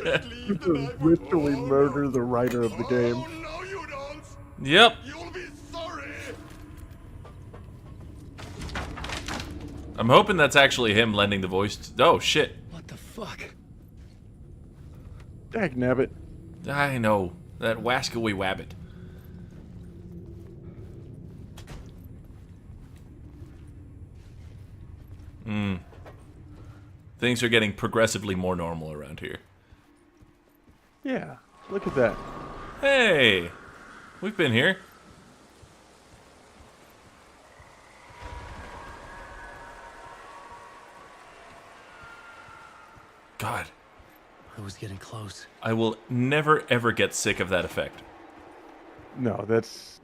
just leave the knife with Ritually murder the writer of the game. Oh, no, you don't. Yep. You'll be sorry. I'm hoping that's actually him lending the voice to... Oh, shit. What the fuck? Dagnabbit. I know. That wascally wabbit. Things are getting progressively more normal around here. Yeah, look at that. Hey! We've been here. God. I was getting close. I will never ever get sick of that effect. No, that's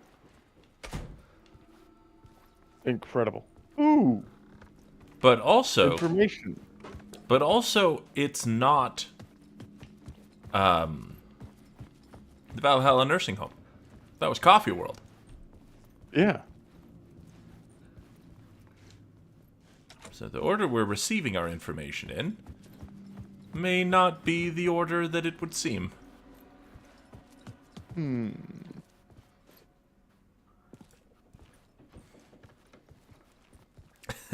incredible. Ooh, But also... information. But also, it's not the Valhalla nursing home. That was Coffee World. Yeah. So the order we're receiving our information in may not be the order that it would seem.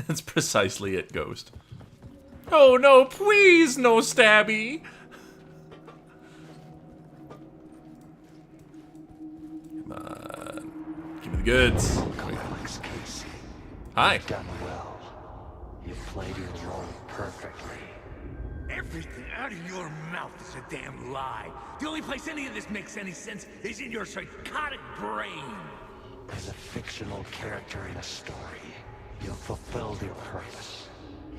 That's precisely it, Ghost. Oh no, please, no stabby! goods. Complex Casey. Hi. Done well. You played your role perfectly. Everything out of your mouth is a damn lie. The only place any of this makes any sense is in your psychotic brain. As a fictional character in a story, you fulfilled your purpose.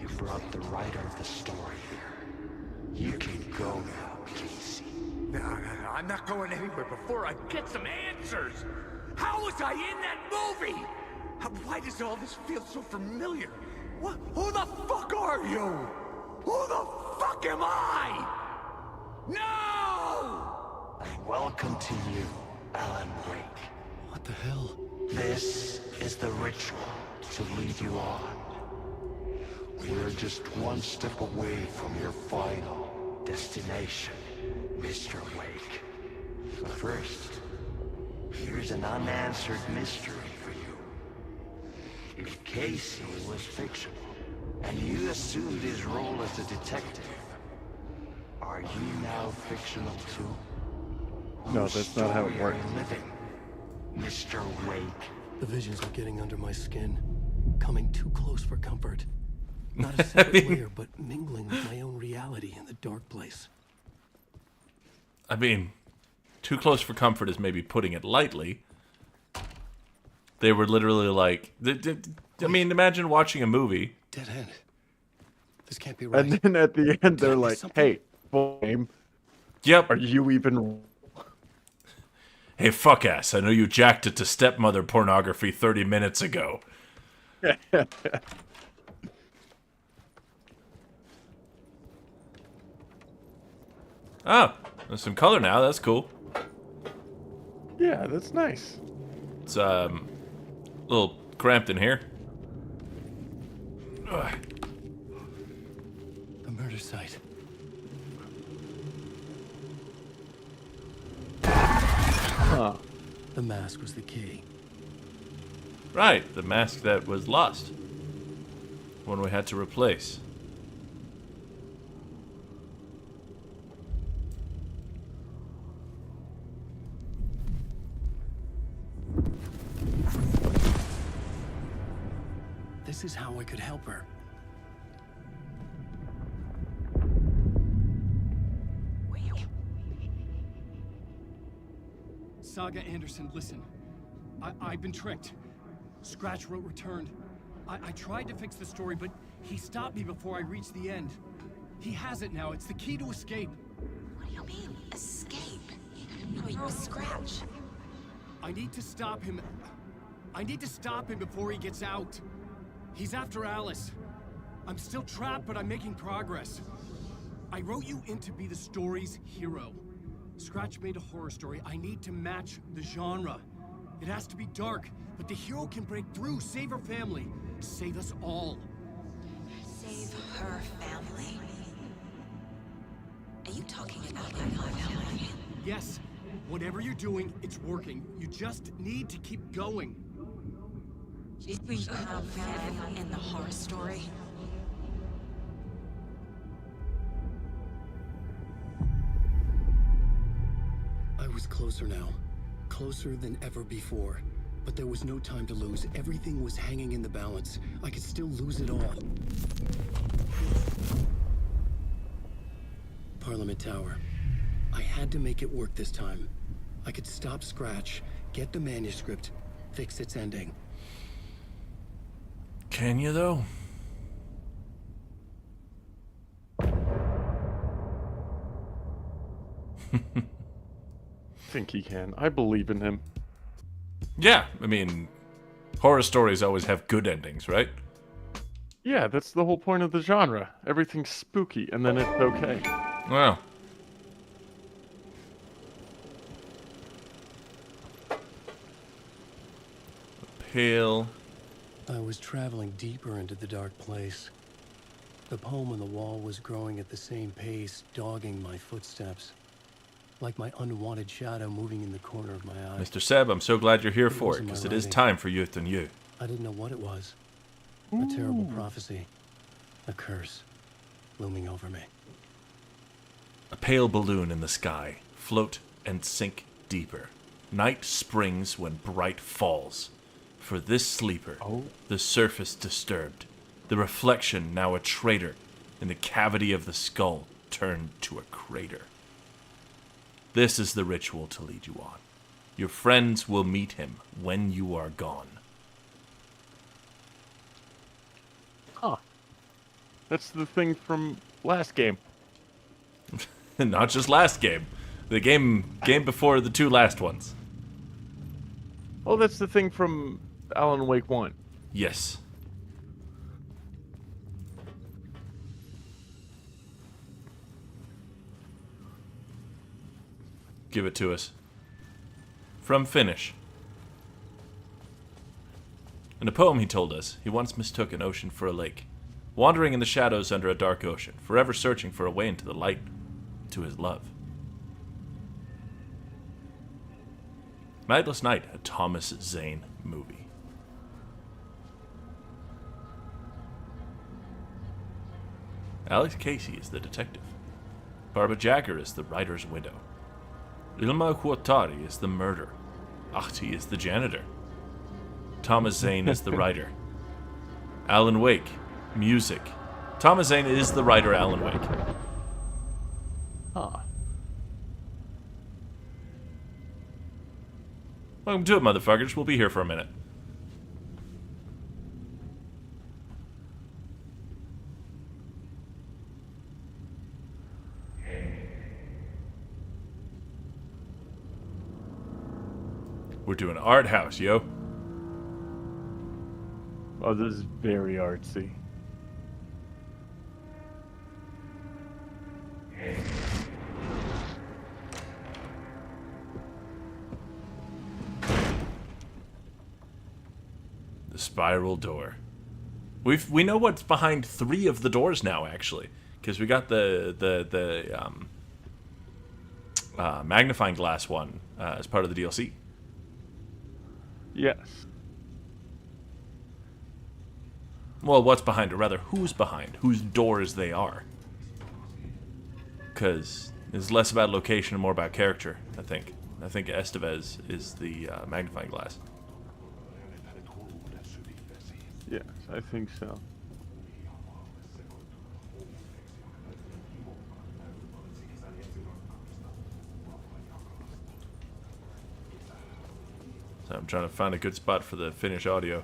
You brought the writer of the story here. You can go now, Casey. No, I'm not going anywhere before I get some answers. How was I in that movie? Why does all this feel so familiar? What? Who the fuck are you? Who the fuck am I? No! And welcome to you, Alan Wake. What the hell? This is the ritual to lead you on. We're just one step away from your final destination, Mr. Wake. But first, here's an unanswered mystery for you. If Casey was fictional, and you assumed his role as a detective, are you now fictional too? No, that's not how it Whose story are works. you living, Mr. Wake? The visions are getting under my skin, coming too close for comfort. Not a separate layer, but mingling with my own reality in the dark place. I mean, too close for comfort is maybe putting it lightly. They were literally like, I mean, imagine watching a movie. Dead end. This can't be right. And then at the end, they're Can't be like, something- "Hey, full game, Yep. are you even?" Hey, fuck ass. I know you jacked it to stepmother pornography 30 minutes ago. Oh, there's some color now. That's cool. Yeah, that's nice. It's a little cramped in here. Ugh. The murder site. Huh. The mask was the key. Right, the mask that was lost. One we had to replace. This is how I could help her. Saga Anderson, listen. I've been tricked. Scratch wrote returned. I tried to fix the story, but he stopped me before I reached the end. He has it now. It's the key to escape. What do you mean, escape? No, you Scratch. I need to stop him. I need to stop him before he gets out. He's after Alice. I'm still trapped, but I'm making progress. I wrote you in to be the story's hero. Scratch made a horror story. I need to match the genre. It has to be dark, but the hero can break through, save her family, save us all. Save her family? Are you talking about my family? Yes, whatever you're doing, it's working. You just need to keep going. Were you family in the horror story? I was closer now. Closer than ever before. But there was no time to lose. Everything was hanging in the balance. I could still lose it all. Parliament Tower. I had to make it work this time. I could stop Scratch, get the manuscript, fix its ending. Can you, though? Think he can. I believe in him. Yeah, I mean, horror stories always have good endings, right? Yeah, that's the whole point of the genre. Everything's spooky, and then it's okay. Well. Pale. I was traveling deeper into the dark place. The poem on the wall was growing at the same pace, dogging my footsteps. Like my unwanted shadow moving in the corner of my eye. Mr. Seb, I'm so glad you're here for it, wasn't my because it is writing. time for Youth and You. I didn't know what it was. A terrible prophecy. A curse. Looming over me. A pale balloon in the sky. Float and sink deeper. Night springs when bright falls. For this sleeper, the surface disturbed, the reflection now a traitor, in the cavity of the skull turned to a crater. This is the ritual to lead you on. Your friends will meet him when you are gone. Huh. That's the thing from last game. Not just last game. The game before the two last ones. Oh, that's the thing from Alan Wake 1. Yes. Give it to us. From Finish. In a poem he told us, he once mistook an ocean for a lake, wandering in the shadows under a dark ocean, forever searching for a way into the light, to his love. Nightless Night, a Thomas Zane movie. Alex Casey is the detective. Barbara Jagger is the writer's widow. Ilma Huatari is the murderer. Ahti is the janitor. Thomas Zane is the writer. Alan Wake, music. Thomas Zane is the writer, Alan Wake. Huh. Welcome to it, motherfuckers. We'll be here for a minute. We're doing art house, yo. Oh, this is very artsy. The spiral door. We know what's behind 3 of the doors now, actually, because we got the magnifying glass one as part of the DLC. Yes. Well, what's behind, or rather, who's behind, whose doors they are. Because it's less about location and more about character, I think. I think Estevez is the magnifying glass. Yes, I think so. So I'm trying to find a good spot for the Finnish audio.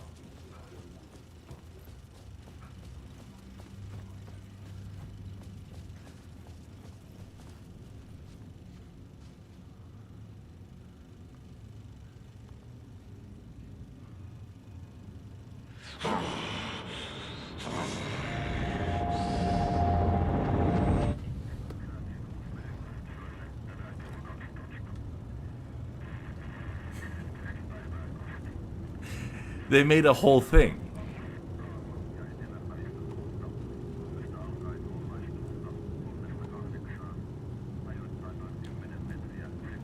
They made a whole thing.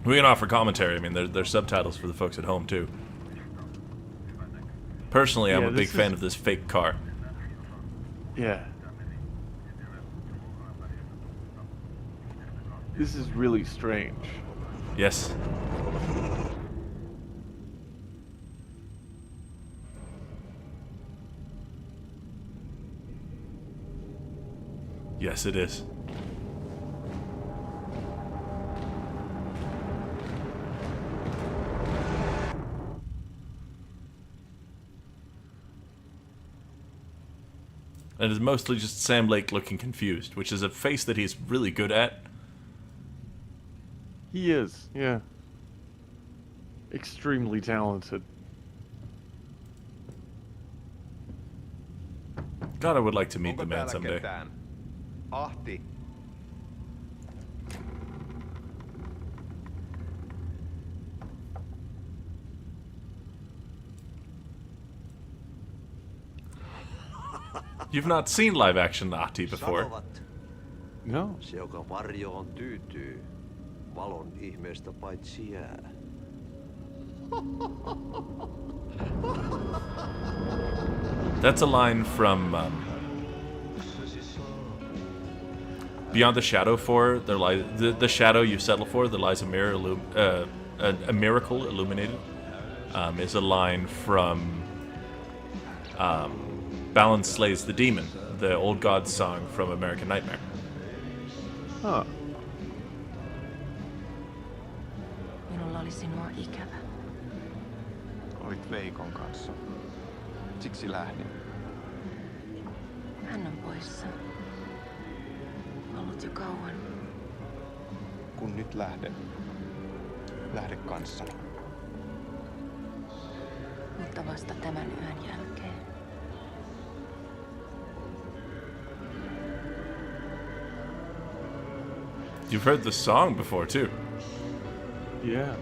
We can offer commentary. I mean, there's subtitles for the folks at home, too. Personally, I'm a big fan of this fake car. Yeah. This is really strange. Yes. Yes, it is. And it's mostly just Sam Lake looking confused, which is a face that he's really good at. He is, yeah. Extremely talented. God, I would like to meet the man someday. Ahti. You've not seen live action Ahti before. No. Se, joka varjoon tyytyy, valon ihmeestä paitsi jää. That's a line from Beyond the Shadow 4. There lies the shadow you settle for. There lies a mirror a miracle illuminated, is a line from Balance Slays the Demon, the Old Gods song from American Nightmare. Huh. Minulla oli sinua ikävä. Olit Veikon kanssa. Siksi lähdin. Hän on poissa. Ollut jo kauan. Kun nyt lähden, lähde kanssani. Mutta vasta tämän yön jälkeen. You've heard the song before, too. Yeah.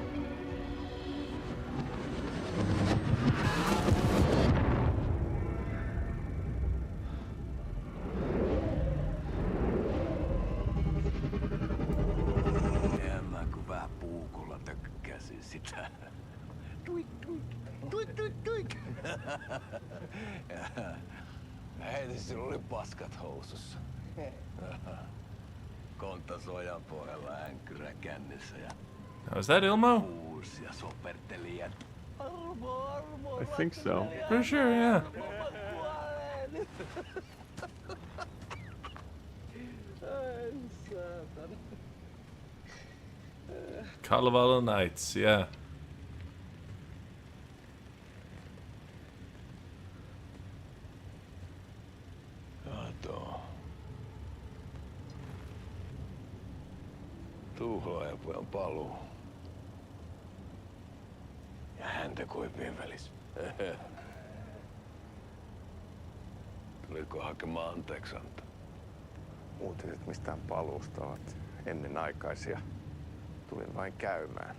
Mä kun vähän puukolla tökkäsin sitä. Tuik, tuik, tuik, tuik, tuik. Heti sillä oli paskat housussa. Kontta sojan pohjalla änkkyrä kännissä ja... Was that Ilmo? Puus ja soperteli ja... Armo, I think so. For sure, yeah. Kalevala Nights, yeah. Tuhlaajapojan paluu. Ja häntä koipien välis. Tuliko hakemaan anteeksiantoa? Uutiset mistään paluusta ovat ennenaikaisia. Tulin vain käymään.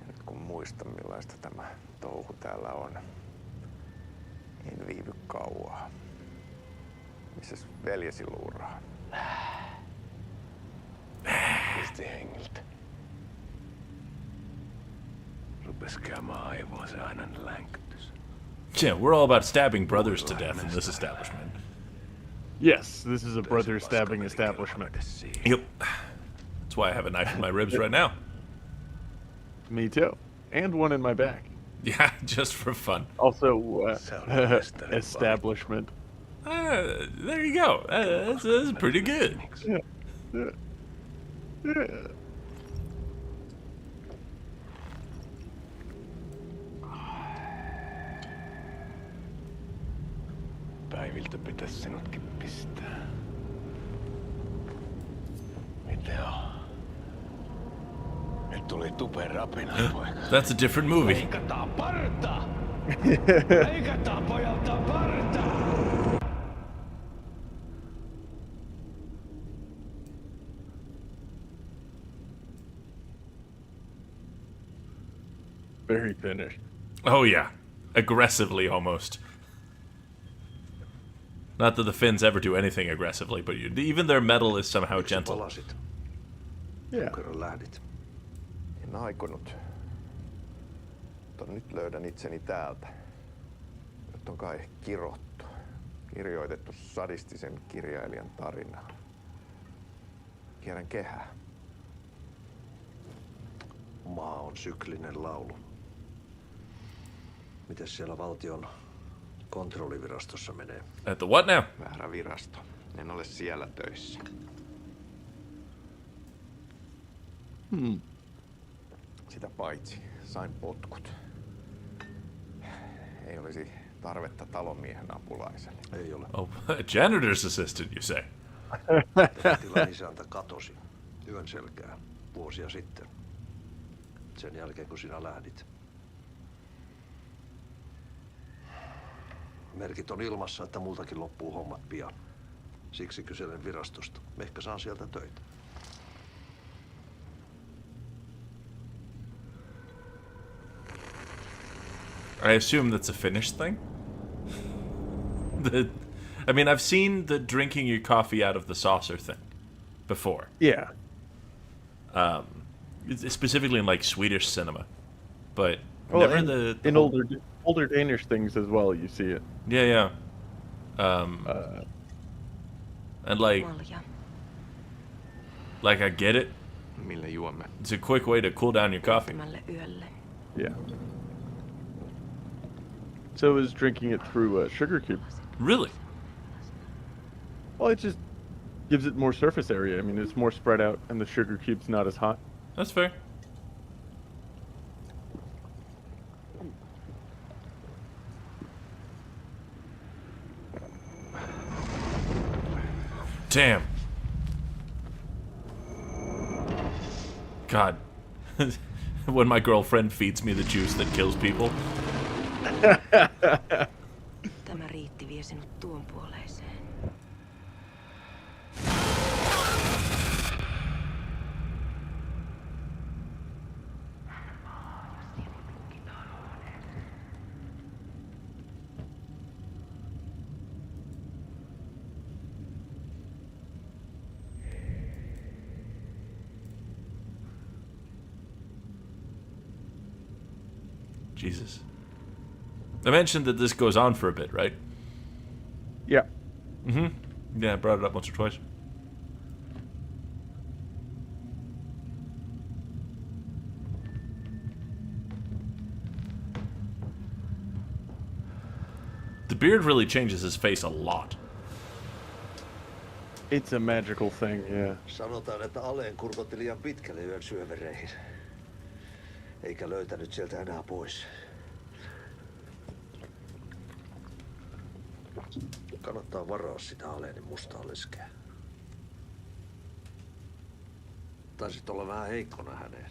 Ja nyt kun muistan millaista tämä touhu täällä on, en viivy kauaa. Missäs veljesi luuraa? Pisti hengiltä. Rupes käymään aivoon se aina länkytys. Yeah, we're all about stabbing brothers to death in this establishment. Yes, this is a brother stabbing establishment. Yep. That's why I have a knife in my ribs right now. Me too. And one in my back. Yeah, just for fun. Also, establishment. There you go. That's pretty good. Yeah. Yeah. Yeah. Päiviltä pitäis sinutkin pistää. Mitä on? Nyt tuli tuperapina, poika. That's a different movie. Leikataan parta! Leikataan pojalta parta! Very finished. Oh yeah, aggressively almost. Not that the Finns ever do anything aggressively, but even their metal is somehow gentle. Yeah. Lähdit. En aikonut. Mutta nyt löydän itseni täältä. Nyt on kai kirottu. Kirjoitettu sadistisen kirjailijan tarinaa. Kierrän kehää. Maa on syklinen laulu. Mites siellä valtion kontrollivirastossa menee? At the what now? Väärä virasto. En ole siellä töissä. Sitä paitsi sain potkut. Ei olisi tarvetta talonmiehen apulaiselle. Ei ole. Oh, a janitor's assistant, you say? Tilan isäntä katosi yön selkää vuosia sitten. Sen jälkeen kun sinä lähdit. Merkit on ilmassa, että multakin loppuu hommat pian. Siksi kyselen virastosta. Ehkä saan sieltä töitä. I assume that's a Finnish thing? I mean, I've seen the drinking your coffee out of the saucer thing before. Yeah. Specifically in like Swedish cinema, but Well, never in, the in older Danish things as well. You see it. Yeah. And like I get it, millä juomme. It's a quick way to cool down your coffee. Yeah. So is drinking it through a sugar cube. Really? Well, it just gives it more surface area. I mean, it's more spread out, and the sugar cube's not as hot. That's fair. Damn. God. When my girlfriend feeds me the juice that kills people. Tämä riitti vie sinut tuon puoleiseen. Jesus. I mentioned that this goes on for a bit, right? Yeah. Mm-hmm. Yeah, I brought it up once or twice. The beard really changes his face a lot. It's a magical thing, yeah. Sanotaan, että Aleen kurkotti liian pitkälle yön syövereihin. Eikä löytänyt sieltä enää pois. Kannattaa varaa sitä Aleenin mustaa leskeä. Taisit olla vähän heikkona häneen.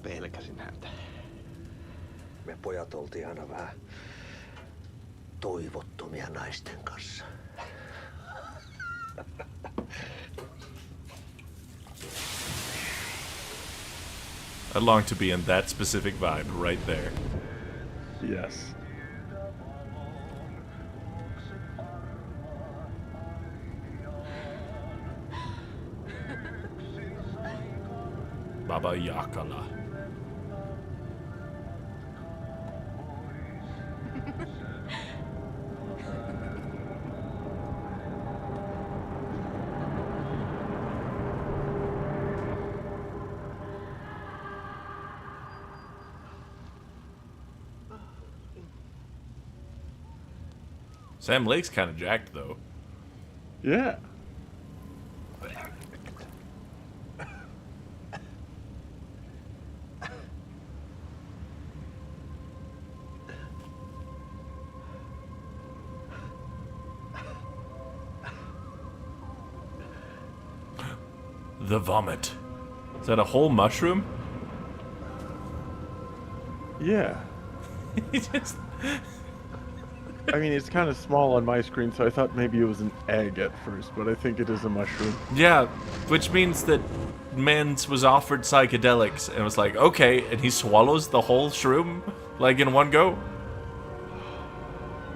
Pelkäsin häntä. Me pojat oltiin aina vähän toivottomia naisten kanssa. I long to be in that specific vibe right there. Yes. Baba Yakala. Sam Lake's kind of jacked, though. Yeah. The vomit. Is that a whole mushroom? Yeah. He just... I mean, it's kind of small on my screen, so I thought maybe it was an egg at first, but I think it is a mushroom. Yeah, which means that Mans was offered psychedelics and was like, okay, and he swallows the whole shroom, like, in one go?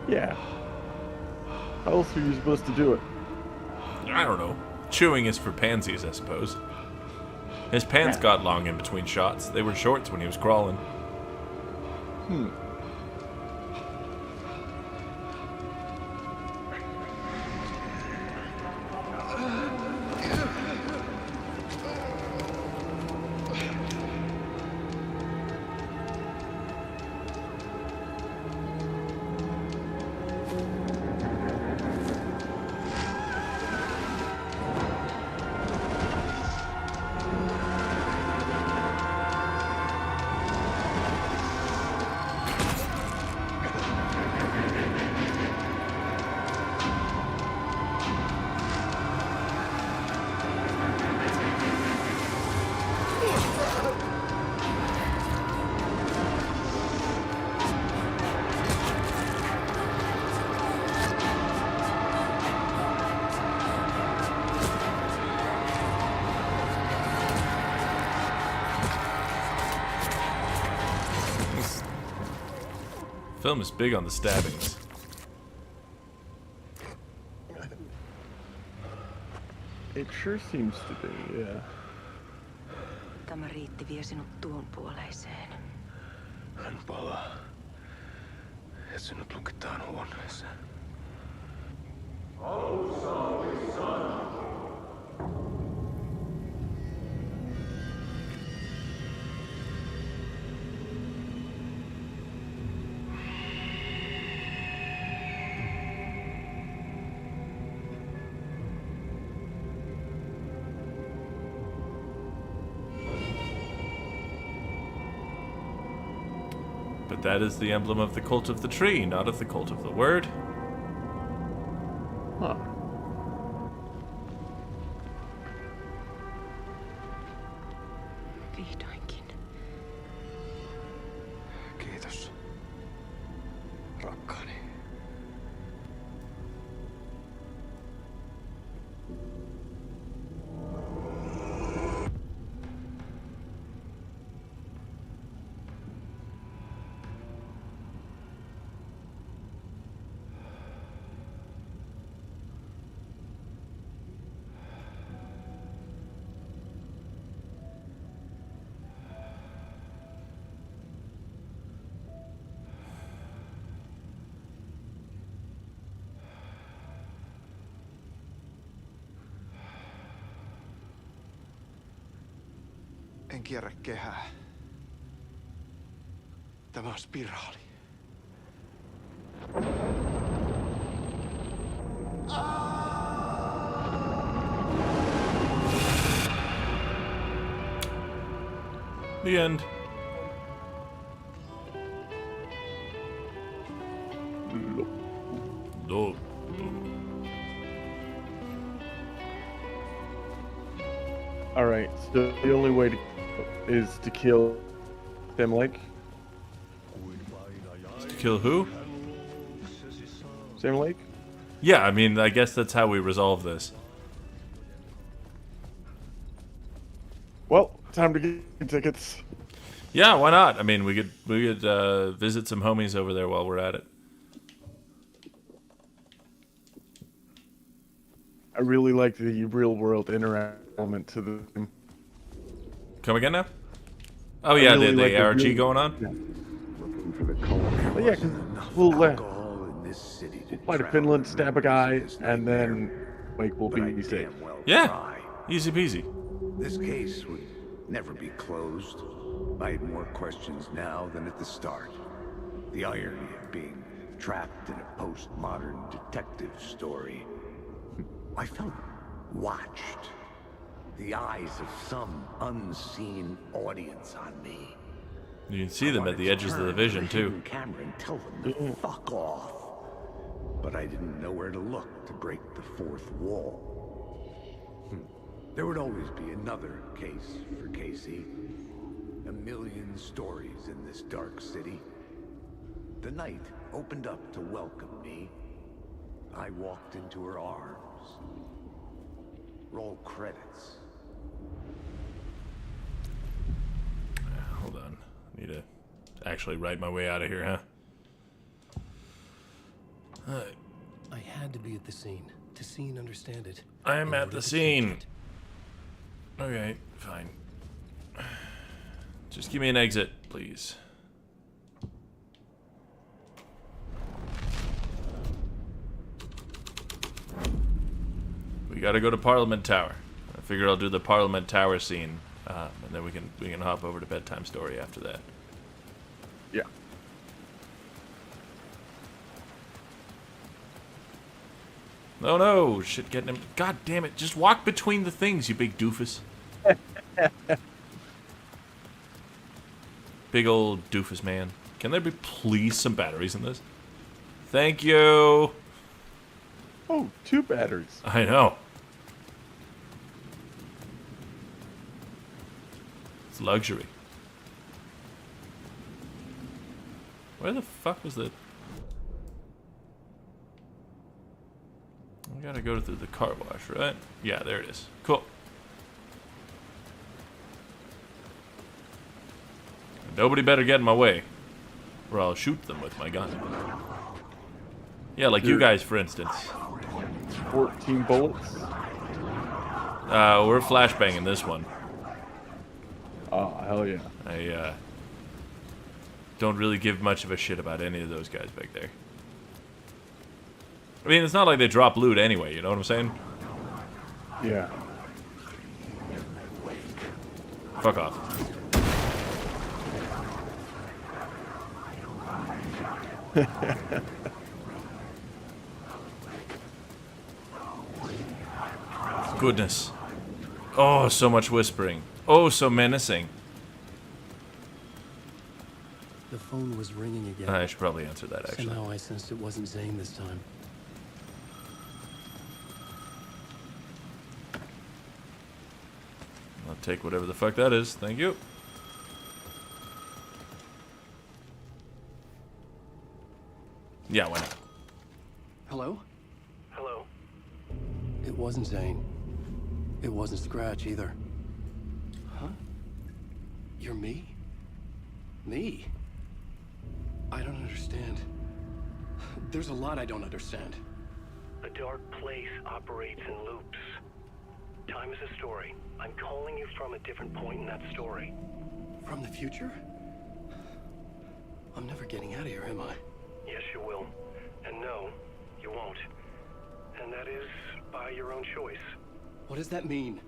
Yeah. How else are you supposed to do it? I don't know. Chewing is for pansies, I suppose. His pants got long in between shots. They were shorts when he was crawling. Film is big on the stabbings. It sure seems to be, yeah. Tämä riitti vie sinut tuon puoleiseen. Hän palaa. Ja sinut lukitaan huoneeseen. that is the emblem of the cult of the tree, not of the cult of the word. Huh. Vihdoinkin. Kiitos, rakkaani. En kierrä kehää. Tämä on spiraali. The end. No. All right. So the only way is to kill them, like. To kill who? Sam Lake? Yeah, I mean, I guess that's how we resolve this. Well, time to get tickets. Yeah, why not? I mean, we could visit some homies over there while we're at it. I really like the real world element to the game. Come again now? Oh yeah, really the like ARG going on? Yeah. Looking for the cult. Well, yeah, because we'll Alcohol in this city to fly to drown Finland, the stab a guy, this and nightmare. then Mike will But I be safe. damn well Yeah, try. easy peasy. This case would never be closed. I had more questions now than at the start. The irony of being trapped in a postmodern detective story. I felt watched. The eyes of some unseen audience on me. You can see them at the edges of the vision too. Camera and tell them to fuck off. But I didn't know where to look to break the fourth wall. There would always be another case for Casey. A million stories in this dark city. The night opened up to welcome me. I walked into her arms. Roll credits. Hold on. I need to actually write my way out of here, huh? Alright. I had to be at the scene to see and understand it. I am in at order the to change scene. it. Okay, fine. Just give me an exit, please. We gotta go to Parliament Tower. I figure I'll do the Parliament Tower scene, and then we can hop over to Bedtime Story after that. Yeah. Oh no! Shit, getting him. God damn it! Just walk between the things, you big doofus. Big old doofus man. Can there be please some batteries in this? Thank you. Oh, 2 batteries. I know. It's luxury. Where the fuck was the... I gotta go through the car wash, right? Yeah, there it is. Cool. Nobody better get in my way, or I'll shoot them with my gun. Yeah, like you guys, for instance. 14 bullets. We're flashbanging this one. Oh, hell yeah. I don't really give much of a shit about any of those guys back there. I mean, it's not like they drop loot anyway, you know what I'm saying? Yeah. Fuck off. Goodness. Oh, so much whispering. Oh, so menacing. The phone was ringing again. I should probably answer that, actually. Somehow I sensed it wasn't Zane this time. I'll take whatever the fuck that is. Thank you. Yeah, why not? Hello? Hello? It wasn't Zane. It wasn't Scratch either. Huh? You're me? Me? I don't understand. There's a lot I don't understand. The dark place operates in loops. Time is a story. I'm calling you from a different point in that story. From the future? I'm never getting out of here, am I? Yes, you will. And no, you won't. And that is by your own choice. What does that mean?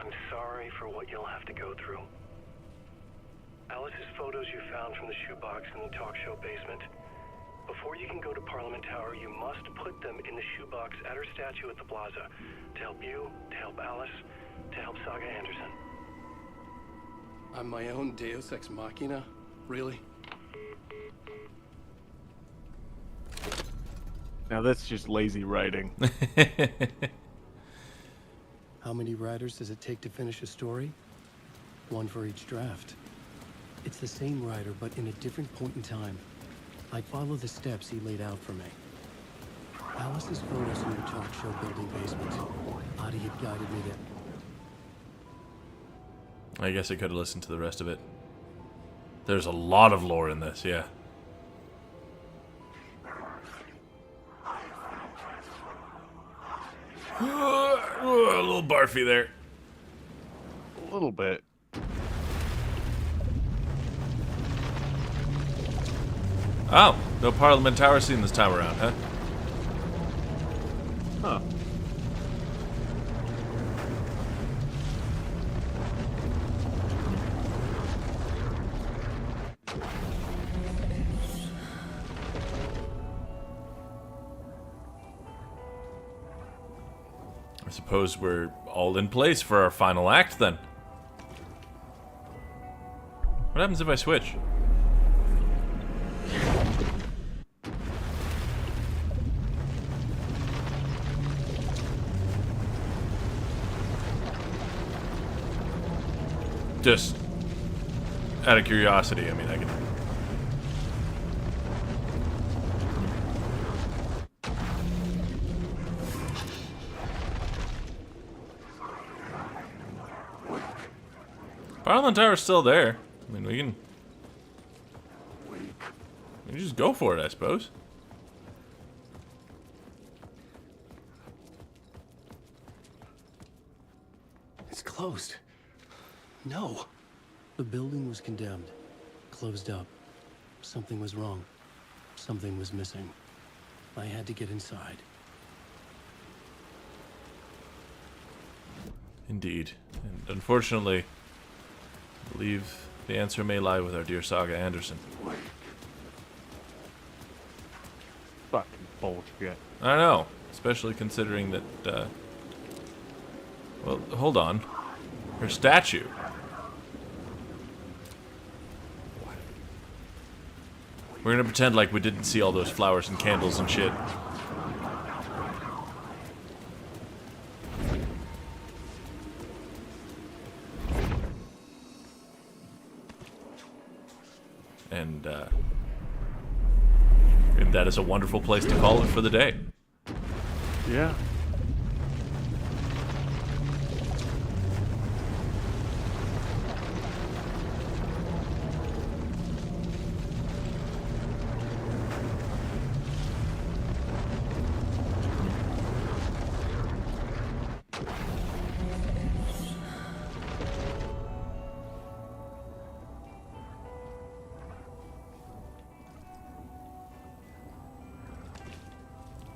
I'm sorry for what you'll have to go through. Alice's photos you found from the shoebox in the talk show basement. Before you can go to Parliament Tower, you must put them in the shoebox at her statue at the plaza. To help you, to help Alice, to help Saga Anderson. I'm my own Deus Ex Machina? Really? Now that's just lazy writing. How many writers does it take to finish a story? One for each draft. It's the same writer, but in a different point in time. I'd follow the steps he laid out for me. Alice's photos in the talk show building basement. Adi had guided me there. I guess I could have listened to the rest of it. There's a lot of lore in this, yeah. A little barfy there. A little bit. Oh, no Parliament Tower scene this time around, huh? Huh. I suppose we're all in place for our final act, then. What happens if I switch? Just out of curiosity, I mean, I can... Parliament Tower's still there. I mean, we can just go for it, I suppose. It's closed. No. The building was condemned. Closed up. Something was wrong. Something was missing. I had to get inside. Indeed. And unfortunately, I believe the answer may lie with our dear Saga Anderson. Fucking bullshit. I know. Especially considering that, well, hold on. Her statue. We're gonna pretend like we didn't see all those flowers and candles and shit. And that is a wonderful place to call it for the day. Yeah.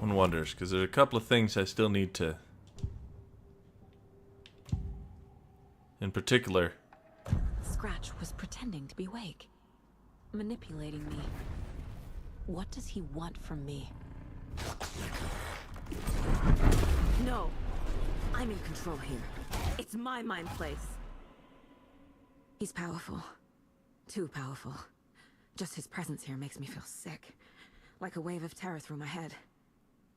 One wonders, because there's a couple of things I still need to... In particular... Scratch was pretending to be awake. Manipulating me. What does he want from me? No! I'm in control here. It's my mind place. He's powerful. Too powerful. Just his presence here makes me feel sick. Like a wave of terror through my head.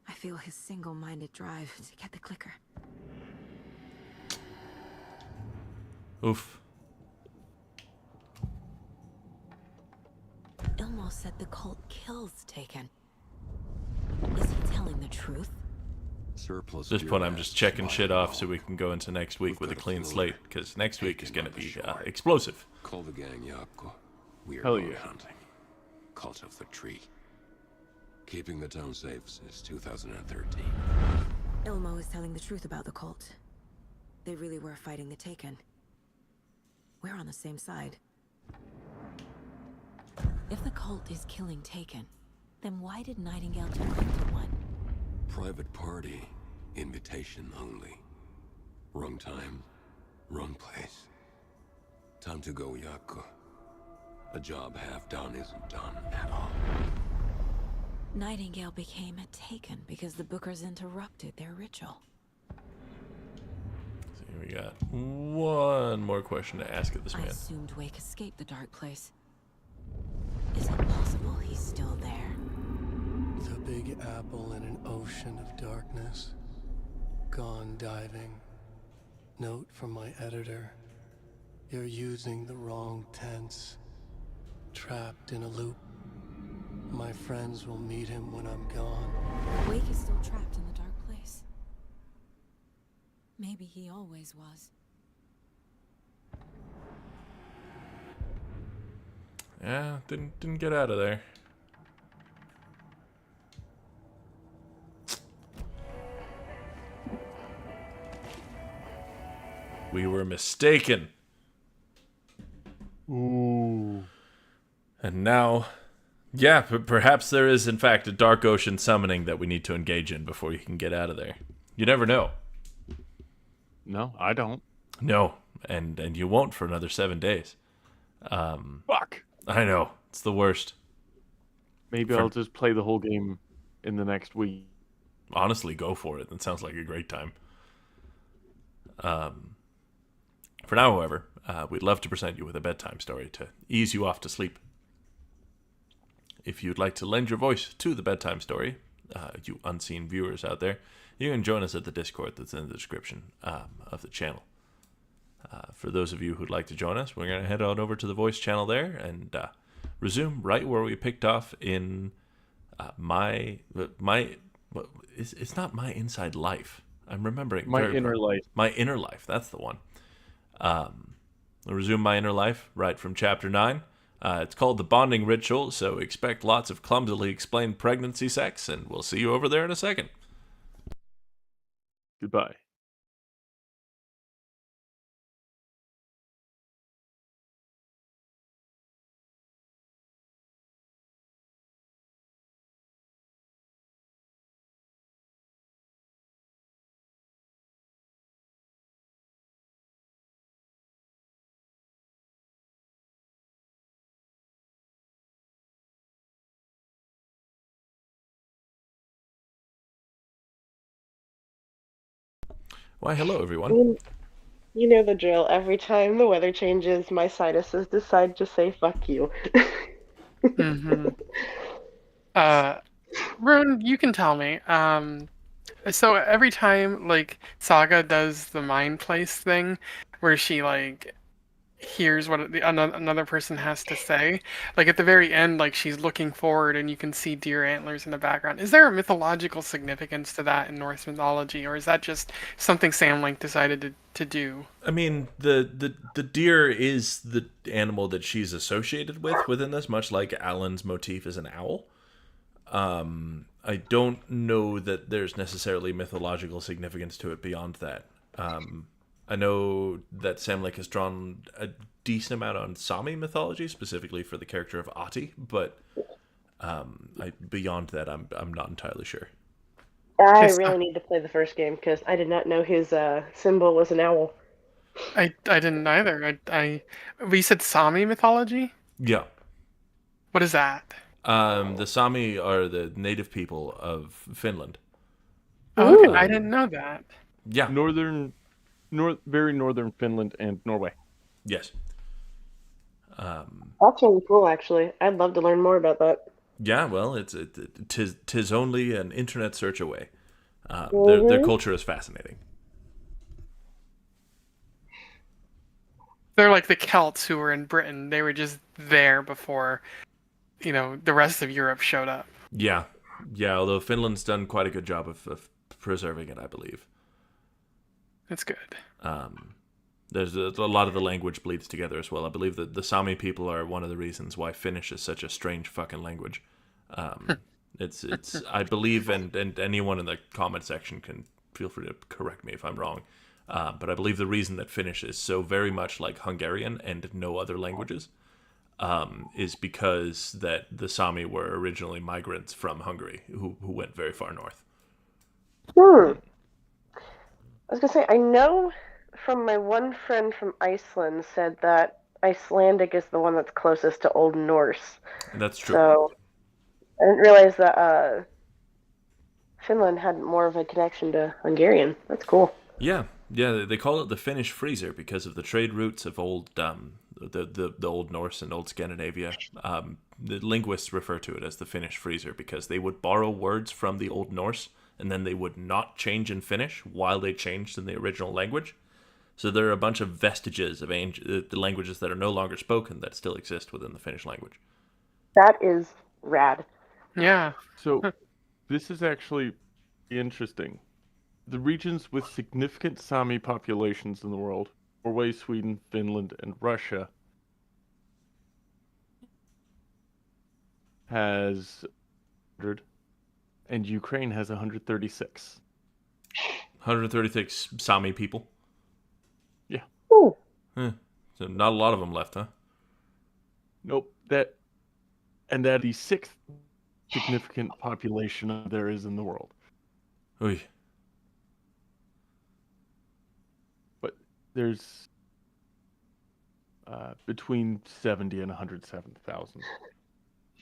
I feel his single-minded drive to get the clicker. Oof. Ilmo said the cult kills Taken. Is he telling the truth? At this point, I'm just checking shit off so we can go into next week with a clean slate, because next week is going to be explosive. Call the gang, Yapko. We are Hell going yeah. hunting. Cult of the Tree. Keeping the town safe since 2013. Ilmo is telling the truth about the cult. They really were fighting the Taken. We're on the same side. If the cult is killing Taken, then why did Nightingale turn into one? Private party. Invitation only. Wrong time. Wrong place. Time to go, Yapko. A job half done isn't done at all. Nightingale became a Taken because the Bookers interrupted their ritual. So we got one more question to ask of this I man. assumed Wake escaped the dark place. Is it possible he's still there? The Big Apple in an ocean of darkness. Gone diving. Note from my editor. You're using the wrong tense. Trapped in a loop. My friends will meet him when I'm gone. Wake is still trapped in the dark place. Maybe he always was. Yeah, didn't get out of there. We were mistaken. Ooh. And now, yeah, perhaps there is in fact a dark ocean summoning that we need to engage in before you can get out of there. You never know. No, I don't. No, and you won't for another 7 days. Fuck. I know, it's the worst. Maybe I'll just play the whole game in the next week. Honestly, go for it. That sounds like a great time. For now, however, we'd love to present you with a bedtime story to ease you off to sleep. If you'd like to lend your voice to the bedtime story, you unseen viewers out there, you can join us at the Discord that's in the description of the channel. For those of you who'd like to join us, we're going to head on over to the voice channel there and resume right where we picked off in it's not My Inside Life. I'm remembering. My Inner Life. My Inner Life, that's the one. We'll resume My Inner Life right from Chapter 9. It's called The Bonding Ritual, so expect lots of clumsily explained pregnancy sex, and we'll see you over there in a second. Goodbye. Why, hello, everyone. You know the drill. Every time the weather changes, my sinuses decide to say fuck you. Mm-hmm. Rune, you can tell me. So every time, like, Saga does the mind place thing, where she, like, hears what another person has to say, like, at the very end, like, she's looking forward and you can see deer antlers in the background. Is there a mythological significance to that in Norse mythology, or is that just something Sam Link decided to do? I mean, the deer is the animal that she's associated with within this, much like Alan's motif is an owl. I don't know that there's necessarily mythological significance to it beyond that. I know that Sam Lake has drawn a decent amount on Sami mythology, specifically for the character of Ati, but beyond that, I'm not entirely sure. I really need to play the first game because I did not know his symbol was an owl. I didn't either. We said Sami mythology? Yeah. What is that? The Sami are the native people of Finland. Oh, okay. I didn't know that. Yeah. Very northern Finland and Norway. Yes. That's really cool, actually. I'd love to learn more about that. Yeah, well, tis only an internet search away. Their Mm-hmm. culture is fascinating. They're like the Celts who were in Britain. They were just there before, the rest of Europe showed up. Yeah, yeah. Although Finland's done quite a good job of preserving it, I believe. That's good. There's a lot of the language bleeds together as well. I believe that the Sami people are one of the reasons why Finnish is such a strange fucking language. It's I believe, and anyone in the comment section can feel free to correct me if I'm wrong. But I believe the reason that Finnish is so very much like Hungarian and no other languages is because that the Sami were originally migrants from Hungary who went very far north. I was gonna say, I know from my one friend from Iceland said that Icelandic is the one that's closest to Old Norse. That's true. So I didn't realize that Finland had more of a connection to Hungarian. That's cool. Yeah, they call it the Finnish freezer because of the trade routes of old the Old Norse and Old Scandinavia. The linguists refer to it as the Finnish freezer because they would borrow words from the Old Norse and then they would not change in Finnish while they changed in the original language. So there are a bunch of vestiges of the languages that are no longer spoken that still exist within the Finnish language. That is rad. Yeah. So this is actually interesting. The regions with significant Sami populations in the world, Norway, Sweden, Finland, and Russia, has 100, and Ukraine has 136. 136 Sami people? Yeah. Ooh. So not a lot of them left, huh? Nope. That the sixth significant population there is in the world. Oy. But there's between 70 and 107,000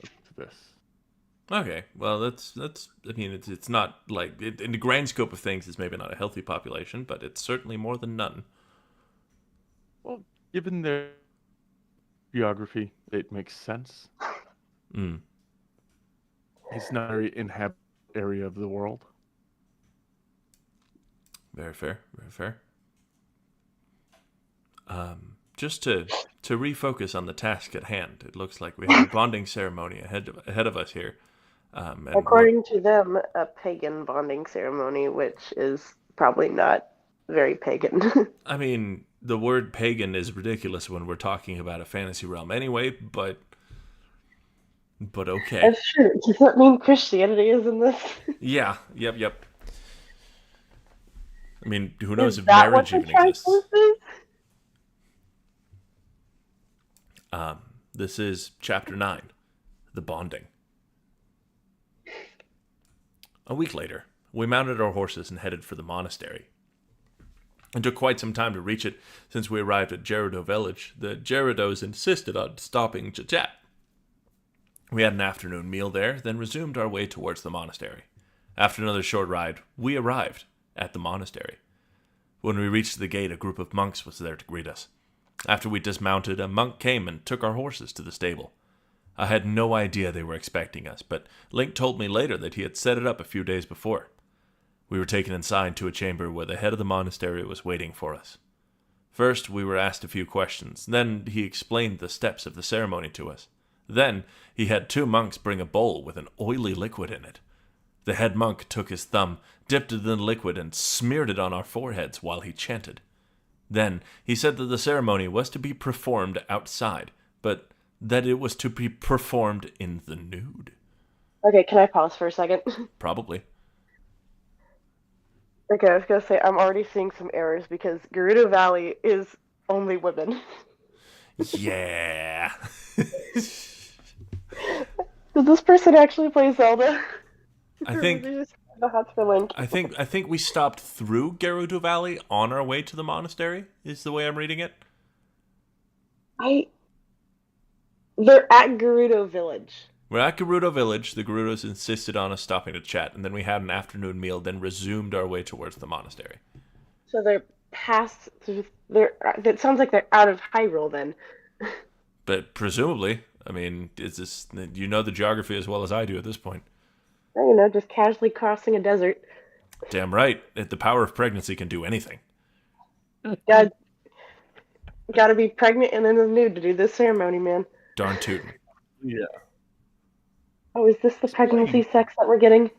to this. Okay, well that's I mean it's not like in the grand scope of things it's maybe not a healthy population, but it's certainly more than none. Well, given their geography, it makes sense. It's not a very inhabited area of the world. Very fair, very fair. Just to refocus on the task at hand, it looks like we have a bonding ceremony ahead of us here. According to them, a pagan bonding ceremony, which is probably not very pagan. I mean, the word pagan is ridiculous when we're talking about a fantasy realm anyway, but okay. That's true. Does that mean Christianity is in this? Yeah, yep. I mean, who knows if marriage even exists? This is Chapter 9, The Bonding. A week later, we mounted our horses and headed for the monastery. It took quite some time to reach it, since we arrived at Gerudo village. The Gerudos insisted on stopping to chat. We had an afternoon meal there, then resumed our way towards the monastery. After another short ride, we arrived at the monastery. When we reached the gate, a group of monks was there to greet us. After we dismounted, a monk came and took our horses to the stable. I had no idea they were expecting us, but Link told me later that he had set it up a few days before. We were taken inside to a chamber where the head of the monastery was waiting for us. First, we were asked a few questions. Then he explained the steps of the ceremony to us. Then he had two monks bring a bowl with an oily liquid in it. The head monk took his thumb, dipped it in the liquid, and smeared it on our foreheads while he chanted. Then he said that the ceremony was to be performed outside, but that it was to be performed in the nude. Okay, can I pause for a second? Probably. Okay, I was gonna say, I'm already seeing some errors because Gerudo Valley is only women. Yeah. Does this person actually play Zelda? I think I think we stopped through Gerudo Valley on our way to the monastery, is the way I'm reading it. They're at Gerudo Village. We're at Gerudo Village. The Gerudos insisted on us stopping to chat, and then we had an afternoon meal, then resumed our way towards the monastery. So they're past. It sounds like they're out of Hyrule then. But presumably, I mean, it's just, you know the geography as well as I do at this point. You know, just casually crossing a desert. Damn right. The power of pregnancy can do anything. Gotta be pregnant and in the nude to do this ceremony, man. Darn tootin'. Yeah. Oh, is this the pregnancy sex that we're getting?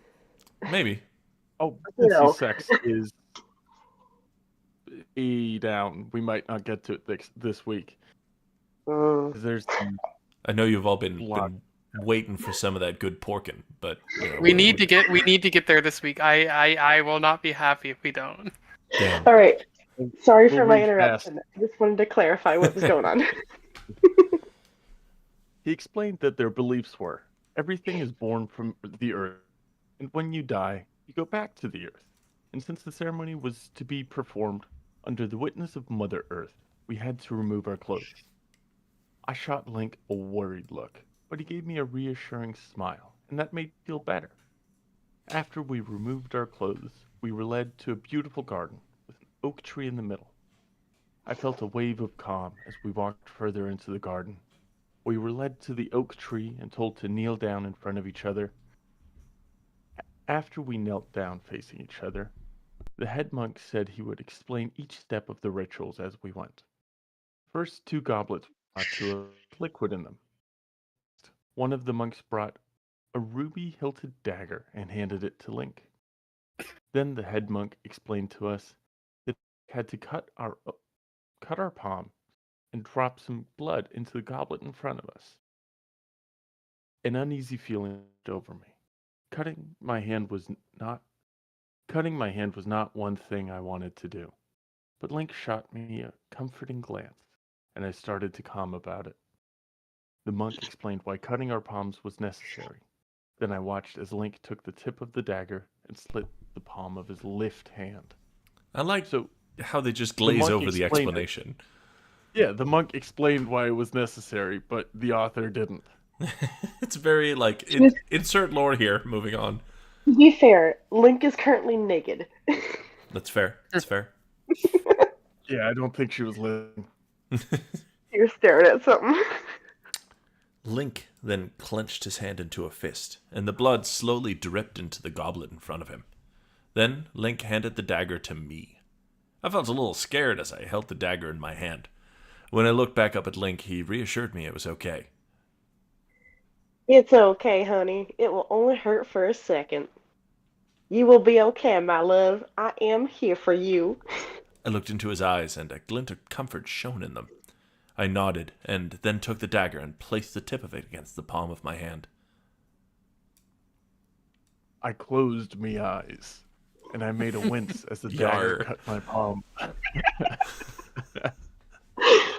Maybe. Oh, pregnancy sex is down. We might not get to it this week. There's. I know you've all been waiting for some of that good porkin', but you know, we need to get there this week. I will not be happy if we don't. Damn. All right. Sorry for my interruption. I just wanted to clarify what was going on. He explained that their beliefs were everything is born from the earth, and when you die, you go back to the earth. And since the ceremony was to be performed under the witness of Mother Earth, we had to remove our clothes. I shot Link a worried look, but he gave me a reassuring smile, and that made me feel better. After we removed our clothes, we were led to a beautiful garden with an oak tree in the middle. I felt a wave of calm as we walked further into the garden. We were led to the oak tree and told to kneel down in front of each other. After we knelt down facing each other, the head monk said he would explain each step of the rituals as we went. First, 2 goblets brought to a liquid in them. One of the monks brought a ruby-hilted dagger and handed it to Link. Then the head monk explained to us that we had to cut our palm and drop some blood into the goblet in front of us. An uneasy feeling went over me. Cutting my hand was not one thing I wanted to do. But Link shot me a comforting glance, and I started to calm about it. The monk explained why cutting our palms was necessary. Then I watched as Link took the tip of the dagger and slit the palm of his left hand. I like how they just glaze over the explanation. Yeah, the monk explained why it was necessary, but the author didn't. It's very, insert lore here, moving on. To be fair, Link is currently naked. That's fair. That's fair. Yeah, I don't think she was listening. You're staring at something. Link then clenched his hand into a fist, and the blood slowly dripped into the goblet in front of him. Then Link handed the dagger to me. I felt a little scared as I held the dagger in my hand. When I looked back up at Link, he reassured me it was okay. It's okay, honey. It will only hurt for a second. You will be okay, my love. I am here for you. I looked into his eyes, and a glint of comfort shone in them. I nodded, and then took the dagger and placed the tip of it against the palm of my hand. I closed me eyes, and I made a wince as the dagger cut my palm.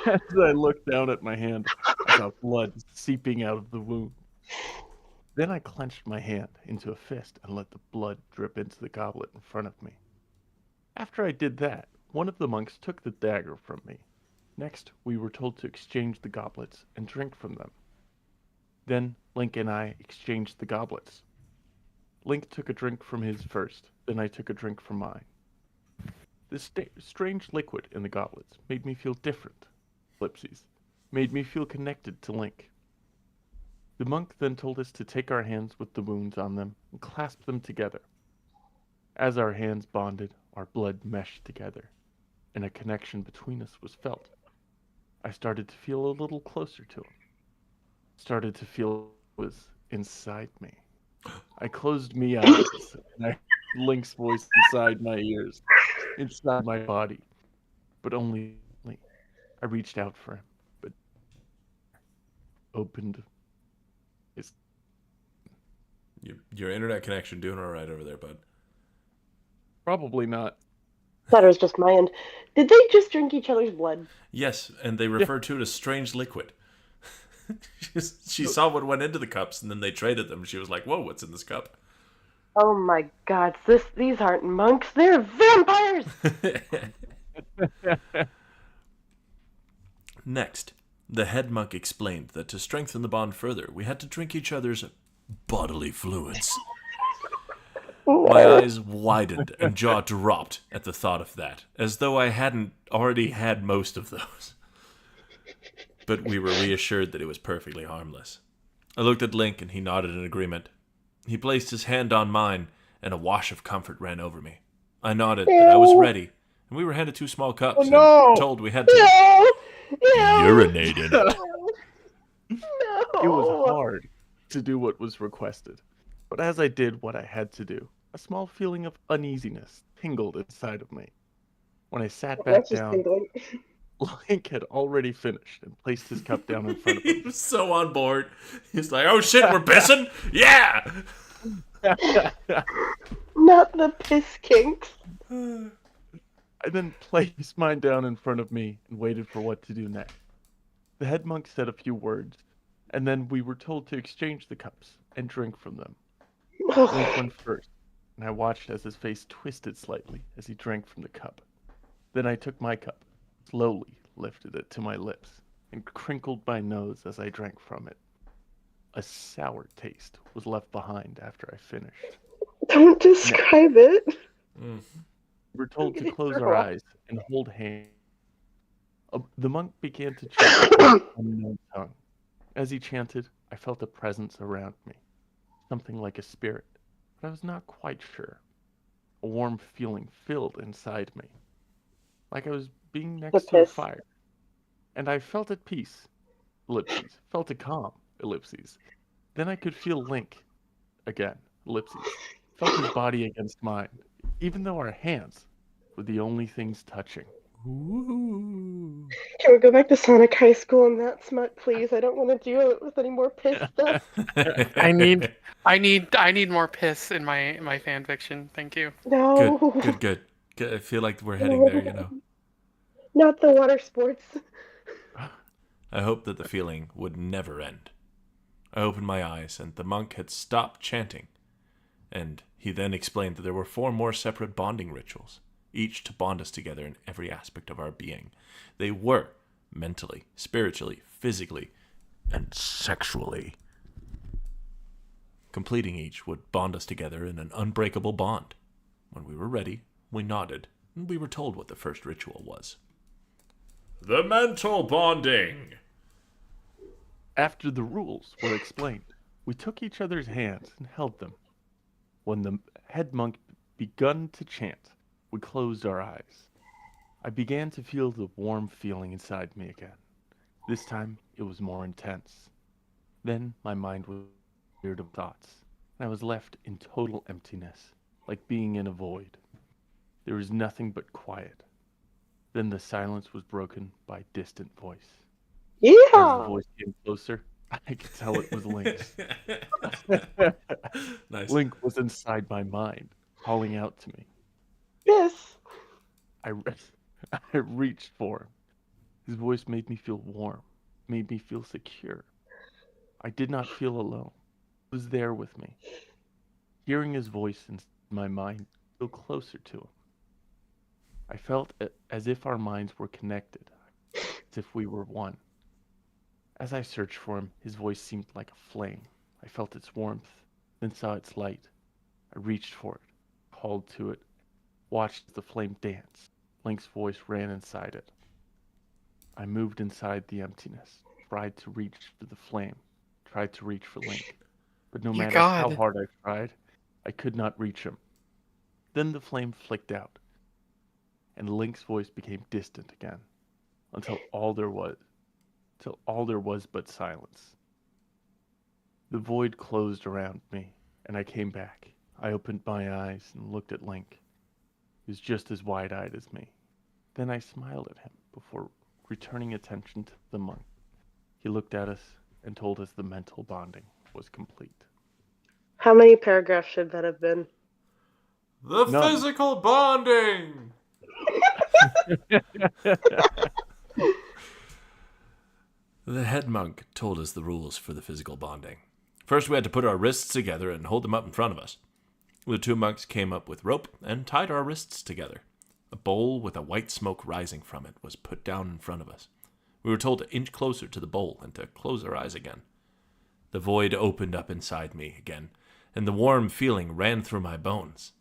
As I looked down at my hand, I saw blood seeping out of the wound. Then I clenched my hand into a fist and let the blood drip into the goblet in front of me. After I did that, one of the monks took the dagger from me. Next, we were told to exchange the goblets and drink from them. Then Link and I exchanged the goblets. Link took a drink from his first, then I took a drink from mine. This strange liquid in the goblets made me feel different. Ellipses. Made me feel connected to Link. The monk then told us to take our hands with the wounds on them and clasp them together. As our hands bonded, our blood meshed together, and a connection between us was felt. I started to feel a little closer to him. Started to feel it was inside me. I closed me eyes, and I heard Link's voice inside my ears, inside my body. But only I reached out for him, but opened his... Your internet connection doing all right over there, bud? Probably not. Thought it was just my end. Did they just drink each other's blood? Yes, and they referred to it as strange liquid. She saw what went into the cups, and then they traded them. She was like, whoa, what's in this cup? Oh my god, these aren't monks, they're vampires! Next, the head monk explained that to strengthen the bond further, we had to drink each other's bodily fluids. My eyes widened and jaw dropped at the thought of that, as though I hadn't already had most of those. but we were reassured that it was perfectly harmless. I looked at Link, and he nodded in agreement. He placed his hand on mine, and a wash of comfort ran over me. I nodded that I was ready, and we were handed 2 small cups and told we had to urinate in it. It was hard to do what was requested, but as I did what I had to do, a small feeling of uneasiness tingled inside of me. When I sat back down, Link had already finished and placed his cup down in front of him. He was so on board. He's like, "Oh shit, we're pissing? Yeah!" Not the piss kinks. I then placed mine down in front of me and waited for what to do next. The head monk said a few words, and then we were told to exchange the cups and drink from them. Link went first, and I watched as his face twisted slightly as he drank from the cup. Then I took my cup, slowly lifted it to my lips, and crinkled my nose as I drank from it. A sour taste was left behind after I finished. Don't describe it. We were told to close our eyes and hold hands. The monk began to chant in an unknown tongue. As he chanted, I felt a presence around me, something like a spirit, but I was not quite sure. A warm feeling filled inside me, like I was being next to a fire. And I felt at peace, ellipses, felt a calm, ellipses. Then I could feel Link again, ellipses, felt his body against mine, even though our hands were the only things touching. Can we go back to Sonic High School and that smut, please? I don't want to deal with any more piss stuff. I need more piss in my fan fiction. Thank you. No. Good. I feel like we're heading there, you know. Not the water sports. I hoped that the feeling would never end. I opened my eyes, and the monk had stopped chanting, and he then explained that there were 4 more separate bonding rituals, each to bond us together in every aspect of our being. They were mentally, spiritually, physically, and sexually. Completing each would bond us together in an unbreakable bond. When we were ready, we nodded, and we were told what the first ritual was. The mental bonding! After the rules were explained, we took each other's hands and held them. When the head monk begun to chant, we closed our eyes. I began to feel the warm feeling inside me again. This time, it was more intense. Then my mind was cleared of thoughts, and I was left in total emptiness, like being in a void. There was nothing but quiet. Then the silence was broken by a distant voice. Yeah! As the voice came closer, I could tell it was Link's. Nice. Link was inside my mind, calling out to me. Yes. I reached for him. His voice made me feel warm, made me feel secure. I did not feel alone. He was there with me. Hearing his voice in my mind, feel closer to him. I felt as if our minds were connected, as if we were one. As I searched for him, his voice seemed like a flame. I felt its warmth, then saw its light. I reached for it, called to it, watched the flame dance. Link's voice ran inside it. I moved inside the emptiness, tried to reach for the flame, tried to reach for Link. But no matter how hard I tried, I could not reach him. Then the flame flicked out, and Link's voice became distant again, until all there was but silence. The void closed around me, and I came back. I opened my eyes and looked at Link. He was just as wide-eyed as me. Then I smiled at him before returning attention to the monk. He looked at us and told us the mental bonding was complete. How many paragraphs should that have been? The physical bonding! The head monk told us the rules for the physical bonding. First, we had to put our wrists together and hold them up in front of us. The 2 monks came up with rope and tied our wrists together. A bowl with a white smoke rising from it was put down in front of us. We were told to inch closer to the bowl and to close our eyes again. The void opened up inside me again, and the warm feeling ran through my bones.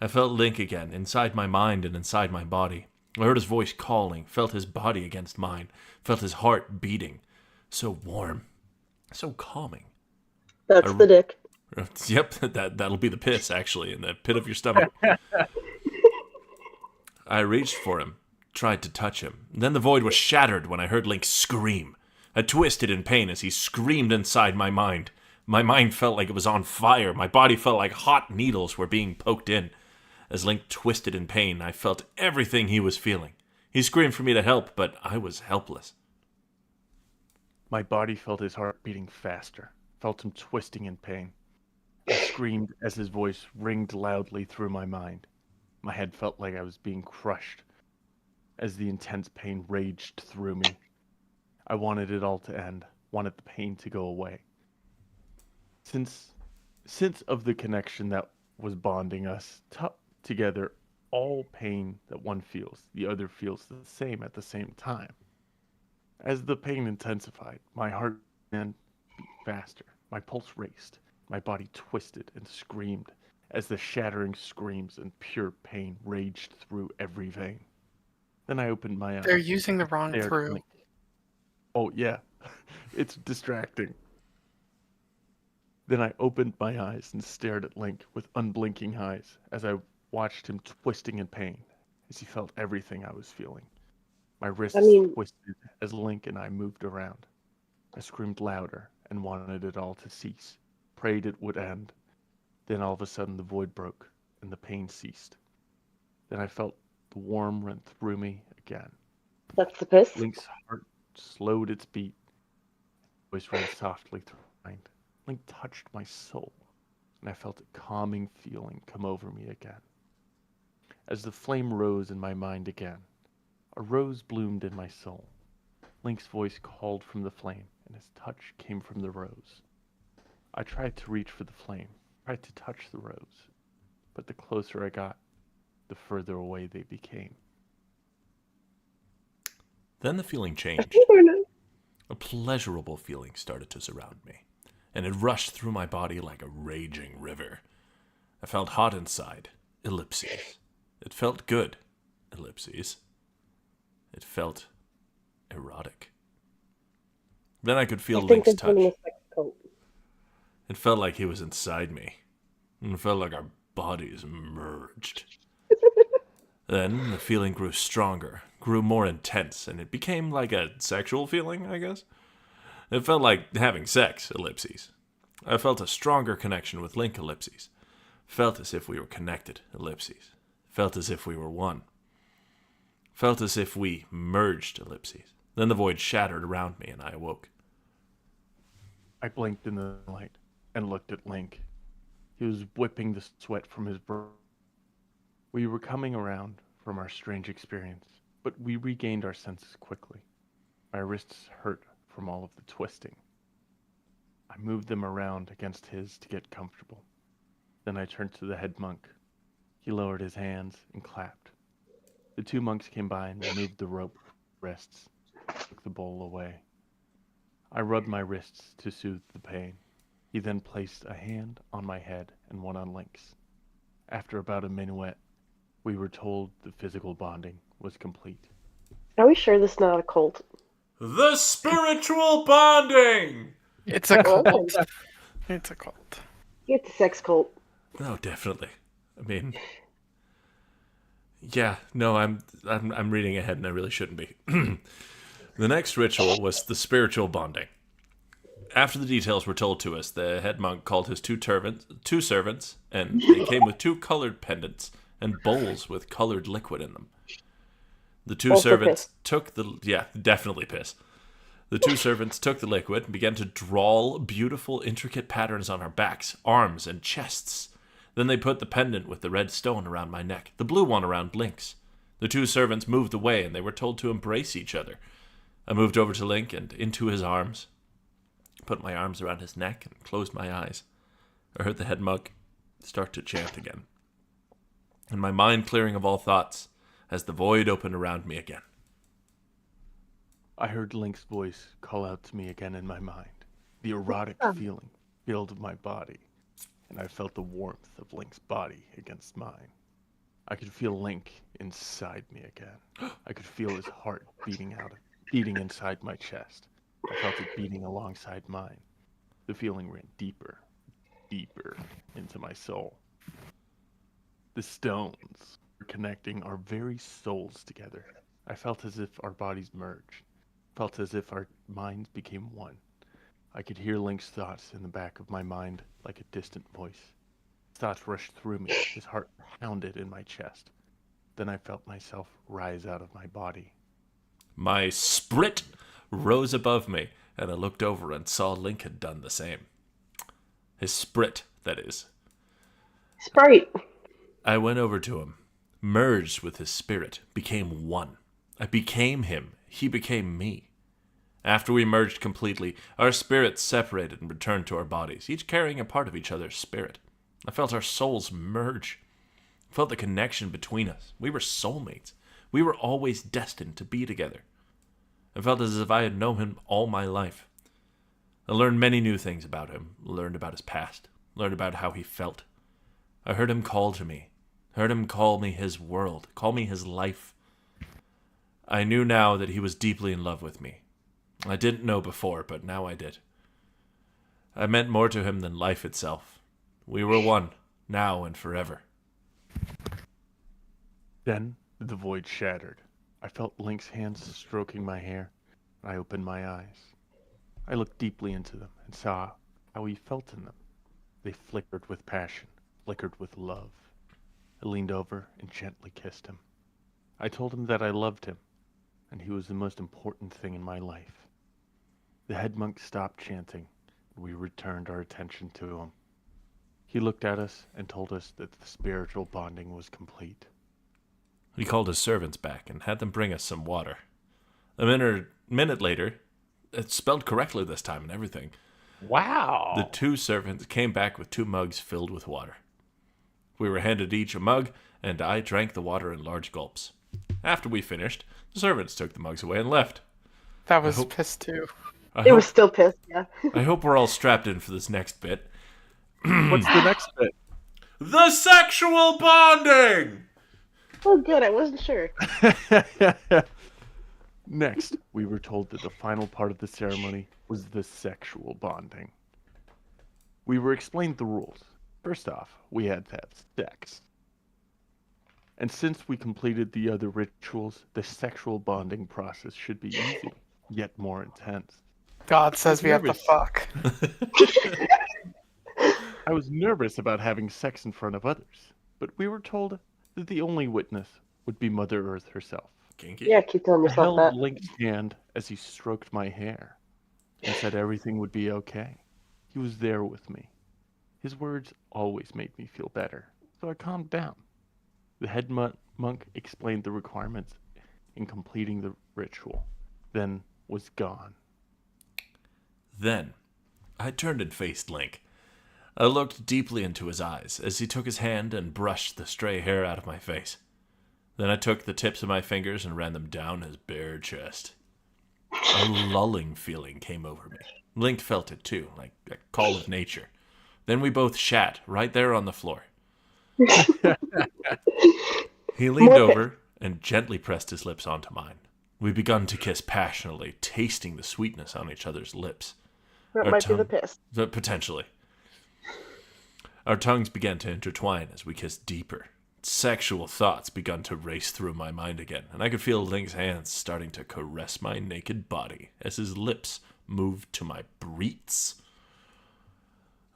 I felt Link again, inside my mind and inside my body. I heard his voice calling, felt his body against mine, felt his heart beating. So warm, so calming. That's the dick. Yep, that'll be the piss, actually, in the pit of your stomach. I reached for him, tried to touch him. Then the void was shattered when I heard Link scream. I twisted in pain as he screamed inside my mind. My mind felt like it was on fire. My body felt like hot needles were being poked in. As Link twisted in pain, I felt everything he was feeling. He screamed for me to help, but I was helpless. My body felt his heart beating faster, felt him twisting in pain. I screamed as his voice ringed loudly through my mind. My head felt like I was being crushed as the intense pain raged through me. I wanted it all to end, wanted the pain to go away. Since of the connection that was bonding us together, all pain that one feels, the other feels the same at the same time. As the pain intensified, my heart began beat faster, my pulse raced, my body twisted and screamed as the shattering screams and pure pain raged through every vein. Then I opened my eyes. They're using the wrong stared at through. Link. Oh, yeah. It's distracting. Then I opened my eyes and stared at Link with unblinking eyes as I watched him twisting in pain as he felt everything I was feeling. My wrists twisted as Link and I moved around. I screamed louder and wanted it all to cease, prayed it would end. Then all of a sudden the void broke and the pain ceased. Then I felt the warmth run through me again. That's the piss? Link's heart slowed its beat. Voice ran softly through my mind. Link touched my soul, and I felt a calming feeling come over me again. As the flame rose in my mind again, a rose bloomed in my soul. Link's voice called from the flame, and his touch came from the rose. I tried to reach for the flame, tried to touch the rose, but the closer I got, the further away they became. Then the feeling changed. A pleasurable feeling started to surround me, and it rushed through my body like a raging river. I felt hot inside, ellipses. It felt good, ellipses. It felt erotic. Then I could feel Link's touch. It felt like he was inside me. It felt like our bodies merged. Then the feeling grew stronger, grew more intense, and it became like a sexual feeling, I guess. It felt like having sex, ellipses. I felt a stronger connection with Link, ellipses. Felt as if we were connected, ellipses. Felt as if we were one. Felt as if we merged, ellipses. Then the void shattered around me and I awoke. I blinked in the light and looked at Link. He was whipping the sweat from his brow. We were coming around from our strange experience, but we regained our senses quickly. My wrists hurt from all of the twisting. I moved them around against his to get comfortable. Then I turned to the head monk. He lowered his hands and clapped. The two monks came by and removed the rope wrists, took the bowl away. I rubbed my wrists to soothe the pain. He then placed a hand on my head and one on Link's. After about a minuet, we were told the physical bonding was complete. Are we sure this is not a cult? The spiritual bonding! It's a cult. It's a cult. It's a sex cult. No, definitely. I mean, yeah, no, I'm reading ahead and I really shouldn't be. The next ritual was the spiritual bonding. After the details were told to us, the head monk called his two servants, and they came with 2 colored pendants and bowls with colored liquid in them. The 2 servants took the... Yeah, definitely piss. The 2 servants took the liquid and began to draw beautiful, intricate patterns on our backs, arms, and chests. Then they put the pendant with the red stone around my neck, the blue one around Link's. The 2 servants moved away, and they were told to embrace each other. I moved over to Link and into his arms, put my arms around his neck, and closed my eyes. I heard the head monk start to chant again, and my mind clearing of all thoughts as the void opened around me again. I heard Link's voice call out to me again in my mind. The erotic feeling filled my body, and I felt the warmth of Link's body against mine. I could feel Link inside me again. I could feel his heart beating inside my chest. I felt it beating alongside mine. The feeling ran deeper, deeper into my soul. The stones were connecting our very souls together. I felt as if our bodies merged. Felt as if our minds became one. I could hear Link's thoughts in the back of my mind like a distant voice. His thoughts rushed through me. His heart pounded in my chest. Then I felt myself rise out of my body. My spirit rose above me, and I looked over and saw Link had done the same. His spirit, that is. Sprite. I went over to him, merged with his spirit, became one. I became him. He became me. After we merged completely, our spirits separated and returned to our bodies, each carrying a part of each other's spirit. I felt our souls merge. I felt the connection between us. We were soulmates. We were always destined to be together. I felt as if I had known him all my life. I learned many new things about him, learned about his past, learned about how he felt. I heard him call to me, heard him call me his world, call me his life. I knew now that he was deeply in love with me. I didn't know before, but now I did. I meant more to him than life itself. We were one, now and forever. Then the void shattered. I felt Link's hands stroking my hair. I opened my eyes. I looked deeply into them and saw how he felt in them. They flickered with passion, flickered with love. I leaned over and gently kissed him. I told him that I loved him, and he was the most important thing in my life. The head monk stopped chanting, and we returned our attention to him. He looked at us and told us that the spiritual bonding was complete. He called his servants back and had them bring us some water. A minute later, it's spelled correctly this time and everything. Wow! The two servants came back with 2 mugs filled with water. We were handed each a mug, and I drank the water in large gulps. After we finished, the servants took the mugs away and left. That was pissed too. It was still pissed, yeah. I hope we're all strapped in for this next bit. What's the next bit? The sexual bonding! Oh, good. I wasn't sure. Next, we were told that the final part of the ceremony was the sexual bonding. We were explained the rules. First off, we had to have sex. And since we completed the other rituals, the sexual bonding process should be easy, yet more intense. God says we have to fuck. I was nervous about having sex in front of others, but we were told that the only witness would be Mother Earth herself. Kinky. Yeah, keep telling I yourself held that. Link's hand as he stroked my hair and said everything would be okay. He was there with me. His words always made me feel better, so I calmed down. The head monk explained the requirements in completing the ritual, then was gone. Then, I turned and faced Link. I looked deeply into his eyes as he took his hand and brushed the stray hair out of my face. Then I took the tips of my fingers and ran them down his bare chest. A lulling feeling came over me. Link felt it too, like a call of nature. Then we both shat right there on the floor. He leaned over and gently pressed his lips onto mine. We begun to kiss passionately, tasting the sweetness on each other's lips. That might be the piss. Potentially. Our tongues began to intertwine as we kissed deeper. Sexual thoughts began to race through my mind again, and I could feel Link's hands starting to caress my naked body as his lips moved to my breets.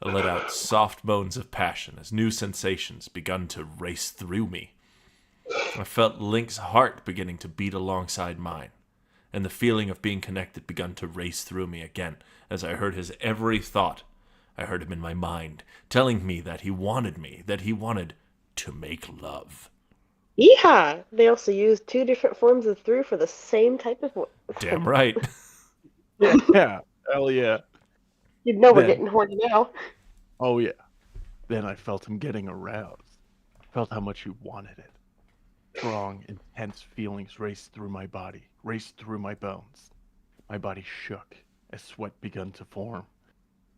I let out soft moans of passion as new sensations began to race through me. I felt Link's heart beginning to beat alongside mine, and the feeling of being connected began to race through me again as I heard his every thought. I heard him in my mind, telling me that he wanted me, that he wanted to make love. Yeehaw! They also use 2 different forms of through for the same type of... Damn right. Yeah, hell yeah. You know we're getting horny now. Oh yeah. Then I felt him getting aroused. Felt how much he wanted it. Strong, intense feelings raced through my body, raced through my bones. My body shook as sweat began to form.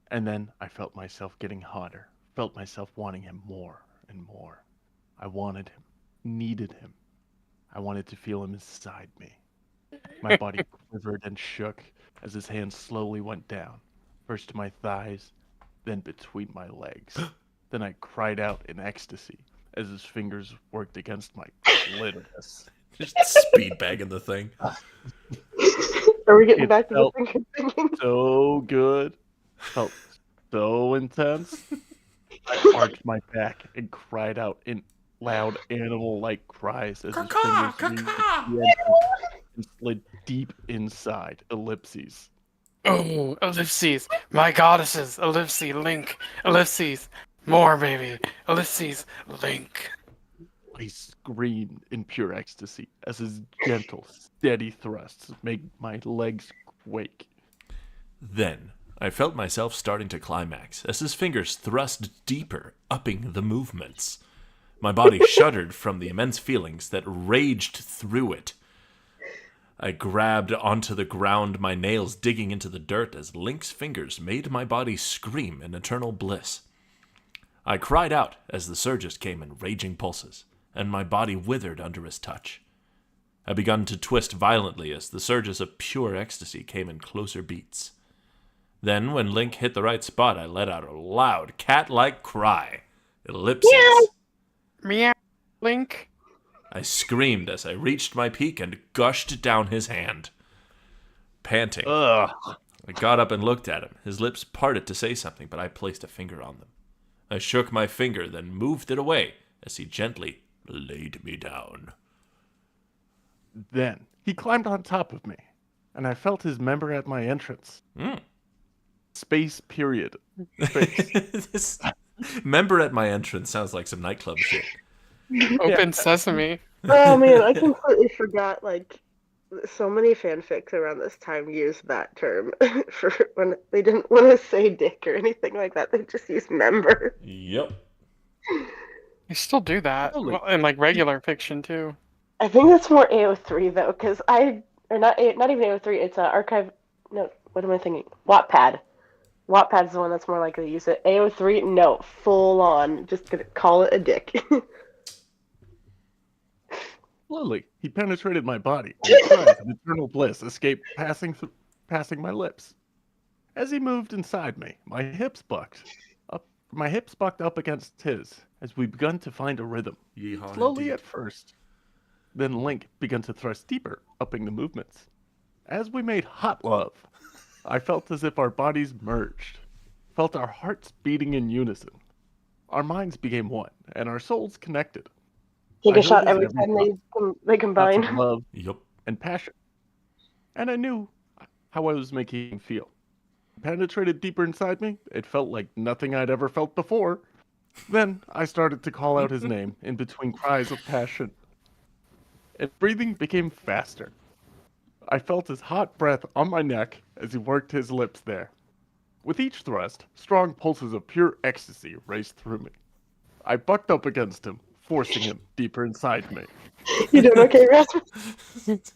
And then I felt myself getting hotter, felt myself wanting him more and more. I wanted him. needed him. I wanted to feel him inside me. My body quivered and shook as his hands slowly went down, first to my thighs, then between my legs. Then I cried out in ecstasy as his fingers worked against my clitoris. Just speed bagging the thing. Are we getting It back to the felt finger singing? so good. Felt so intense. I arched my back and cried out in loud animal-like cries as his fingers reached the end and slid deep inside. Ellipses. Oh, ellipses. My goddesses. Ellipses. Link. Ellipses. More, baby. Ellipses. Link. I screamed in pure ecstasy as his gentle, steady thrusts made my legs quake. Then I felt myself starting to climax as his fingers thrust deeper, upping the movements. My body shuddered from the immense feelings that raged through it. I grabbed onto the ground, my nails digging into the dirt as Link's fingers made my body scream in eternal bliss. I cried out as the surges came in raging pulses, and my body withered under his touch. I began to twist violently as the surges of pure ecstasy came in closer beats. Then, when Link hit the right spot, I let out a loud, cat-like cry. Ellipses. Meow. Link. I screamed as I reached my peak and gushed down his hand. Panting, Ugh. I got up and looked at him. His lips parted to say something, but I placed a finger on them. I shook my finger, then moved it away as he gently laid me down. Then he climbed on top of me, and I felt his member at my entrance. Space period. Space. This member at my entrance sounds like some nightclub shit. Open sesame. Oh man, I completely forgot. Like, so many fanfics around this time used that term for when they didn't want to say dick or anything like that. They just used member. Yep. You still do that Totally. well, in like regular fiction too. I think that's more AO3 though, because not even AO3. It's archive. No, what am I thinking? Wattpad. Wattpad's the one that's more likely to use it. AO3, no, full on. Just gonna call it a dick. Slowly, he penetrated my body, and cries of eternal bliss escaped passing my lips. As he moved inside me, my hips bucked up against his, as we begun to find a rhythm. Yeehaw Slowly indeed. at first. Then Link began to thrust deeper, upping the movements. As we made hot love, I felt as if our bodies merged, felt our hearts beating in unison. Our minds became one, and our souls connected. Take I a shot heard every his time thought, they thoughts combine. of love Yep. and passion. And I knew how I was making him feel. Penetrated deeper inside me, it felt like nothing I'd ever felt before. Then I started to call out his name in between cries of passion. And breathing became faster. I felt his hot breath on my neck as he worked his lips there. With each thrust, strong pulses of pure ecstasy raced through me. I bucked up against him, forcing him deeper inside me. You doing okay, Rasmus?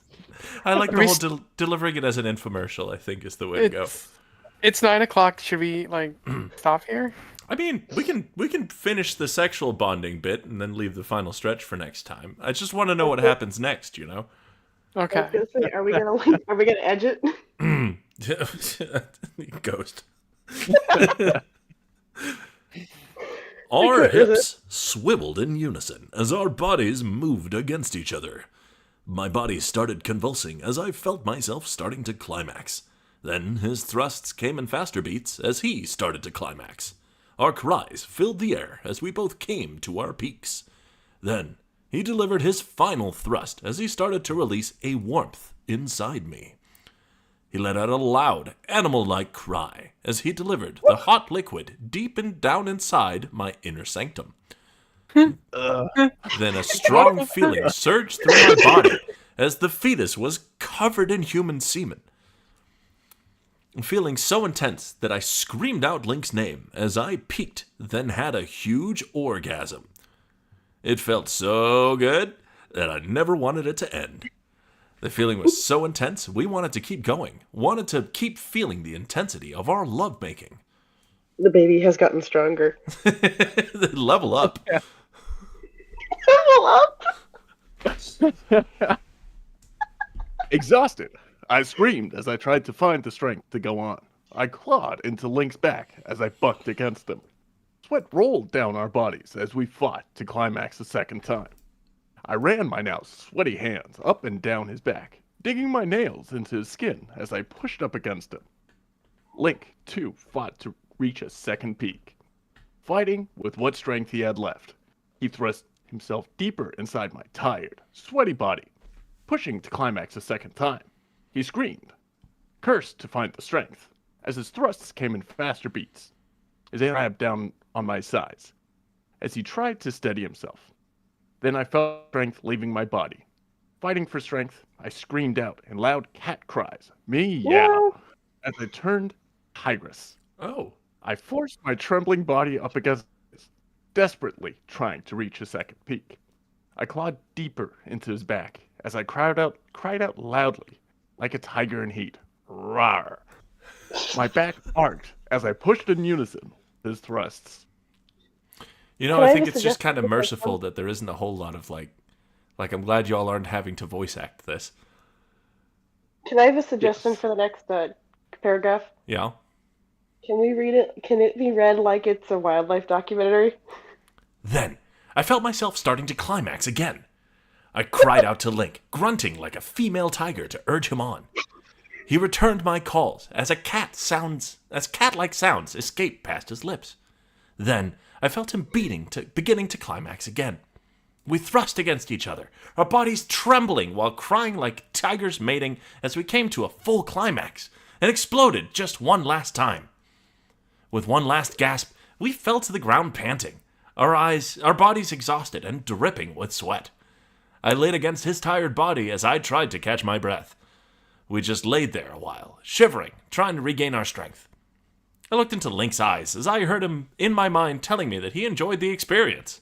I like the whole delivering it as an infomercial, I think, is the way to go. It's 9 o'clock. Should we like stop here? I mean, we can finish the sexual bonding bit and then leave the final stretch for next time. I just want to know what happens next, you know? Okay. I was gonna say, are we gonna edge it? Ghost. Our hips swiveled in unison as our bodies moved against each other. My body started convulsing as I felt myself starting to climax. Then his thrusts came in faster beats as he started to climax. Our cries filled the air as we both came to our peaks. Then he delivered his final thrust as he started to release a warmth inside me. He let out a loud, animal-like cry as he delivered the hot liquid deep and down inside my inner sanctum. Then a strong feeling surged through my body as the fetus was covered in human semen. Feeling so intense that I screamed out Link's name as I peaked, then had a huge orgasm. It felt so good that I never wanted it to end. The feeling was so intense, we wanted to keep going, wanted to keep feeling the intensity of our lovemaking. The baby has gotten stronger. Level up. Level up. Exhausted, I screamed as I tried to find the strength to go on. I clawed into Link's back as I bucked against him. Sweat rolled down our bodies as we fought to climax a second time. I ran my now sweaty hands up and down his back, digging my nails into his skin as I pushed up against him. Link, too, fought to reach a second peak. Fighting with what strength he had left, he thrust himself deeper inside my tired, sweaty body, pushing to climax a second time. He screamed, cursed to find the strength, as his thrusts came in faster beats. His hand grabbed down on my sides, as he tried to steady himself. Then I felt strength leaving my body. Fighting for strength, I screamed out in loud cat cries, meow, as I turned tigress. Oh. I forced my trembling body up against his, desperately trying to reach a second peak. I clawed deeper into his back as I cried out loudly, like a tiger in heat. Rawr! My back arched as I pushed in unison with his thrusts. You know, I think it's just kind of merciful that there isn't a whole lot of like I'm glad y'all aren't having to voice act this. Can I have a suggestion for the next paragraph? Yeah. Can we read it? Can it be read like it's a wildlife documentary? Then, I felt myself starting to climax again. I cried out to Link, grunting like a female tiger to urge him on. He returned my calls as cat-like sounds escaped past his lips. Then, I felt him beginning to climax again. We thrust against each other, our bodies trembling while crying like tigers mating as we came to a full climax and exploded just one last time. With one last gasp, we fell to the ground panting, our bodies exhausted and dripping with sweat. I laid against his tired body as I tried to catch my breath. We just laid there a while, shivering, trying to regain our strength. I looked into Link's eyes as I heard him, in my mind, telling me that he enjoyed the experience.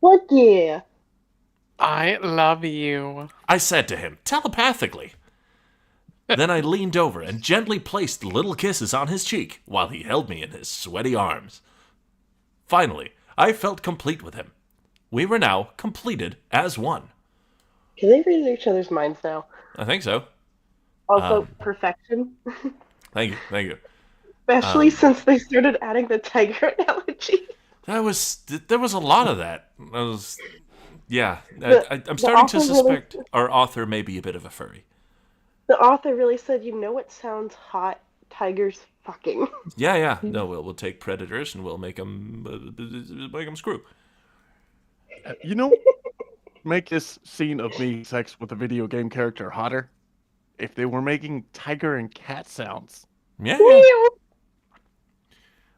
What yeah? I love you, I said to him, telepathically. Then I leaned over and gently placed little kisses on his cheek while he held me in his sweaty arms. Finally, I felt complete with him. We were now completed as one. Can they read each other's minds now? I think so. Also, perfection. Thank you. Especially since they started adding the tiger analogy. There was a lot of that. I'm starting to suspect our author may be a bit of a furry. The author really said, you know what sounds hot? Tigers fucking. Yeah. No, we'll take predators and we'll make them screw. You know, make this scene of me sex with a video game character hotter if they were making tiger and cat sounds. Yeah.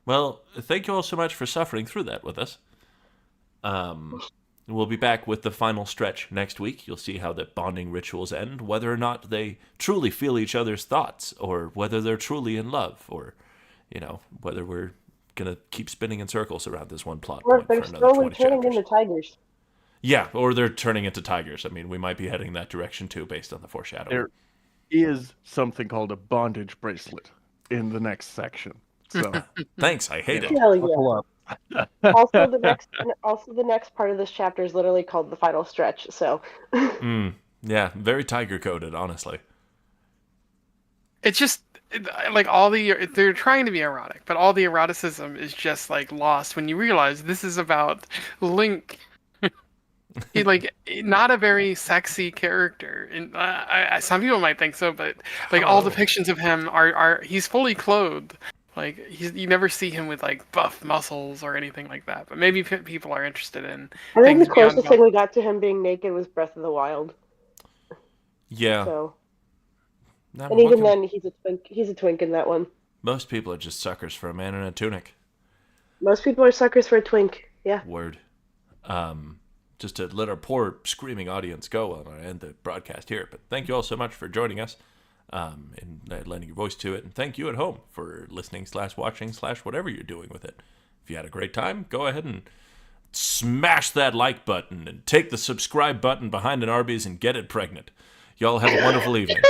Well, thank you all so much for suffering through that with us. We'll be back with the final stretch next week. You'll see how the bonding rituals end, whether or not they truly feel each other's thoughts, or whether they're truly in love, or, whether we're going to keep spinning in circles around this one plot or point they're for another 20 slowly turning chapters. into tigers. Yeah, or they're turning into tigers. I mean, we might be heading that direction too, based on the foreshadowing. There is something called a bondage bracelet in the next section. So thanks, I hate it. Hell yeah. Also, the next part of this chapter is literally called the final stretch. So, yeah, very tiger coded, honestly. It's just like they're trying to be erotic, but all the eroticism is just like lost when you realize this is about Link. He's not a very sexy character, and some people might think so, but all depictions of him are he's fully clothed. You never see him with buff muscles or anything like that. But maybe people are interested in. I think the closest thing we got to him being naked was Breath of the Wild. Yeah. So. And even then, he's a twink. He's a twink in that one. Most people are just suckers for a man in a tunic. Most people are suckers for a twink. Yeah. Word. Just to let our poor screaming audience go, I'm going to end the broadcast here. But thank you all so much for joining us. And lending your voice to it, and thank you at home for listening / watching / whatever you're doing with it. If you had a great time, go ahead and smash that like button and take the subscribe button behind an Arby's and get it pregnant. Y'all have a wonderful evening.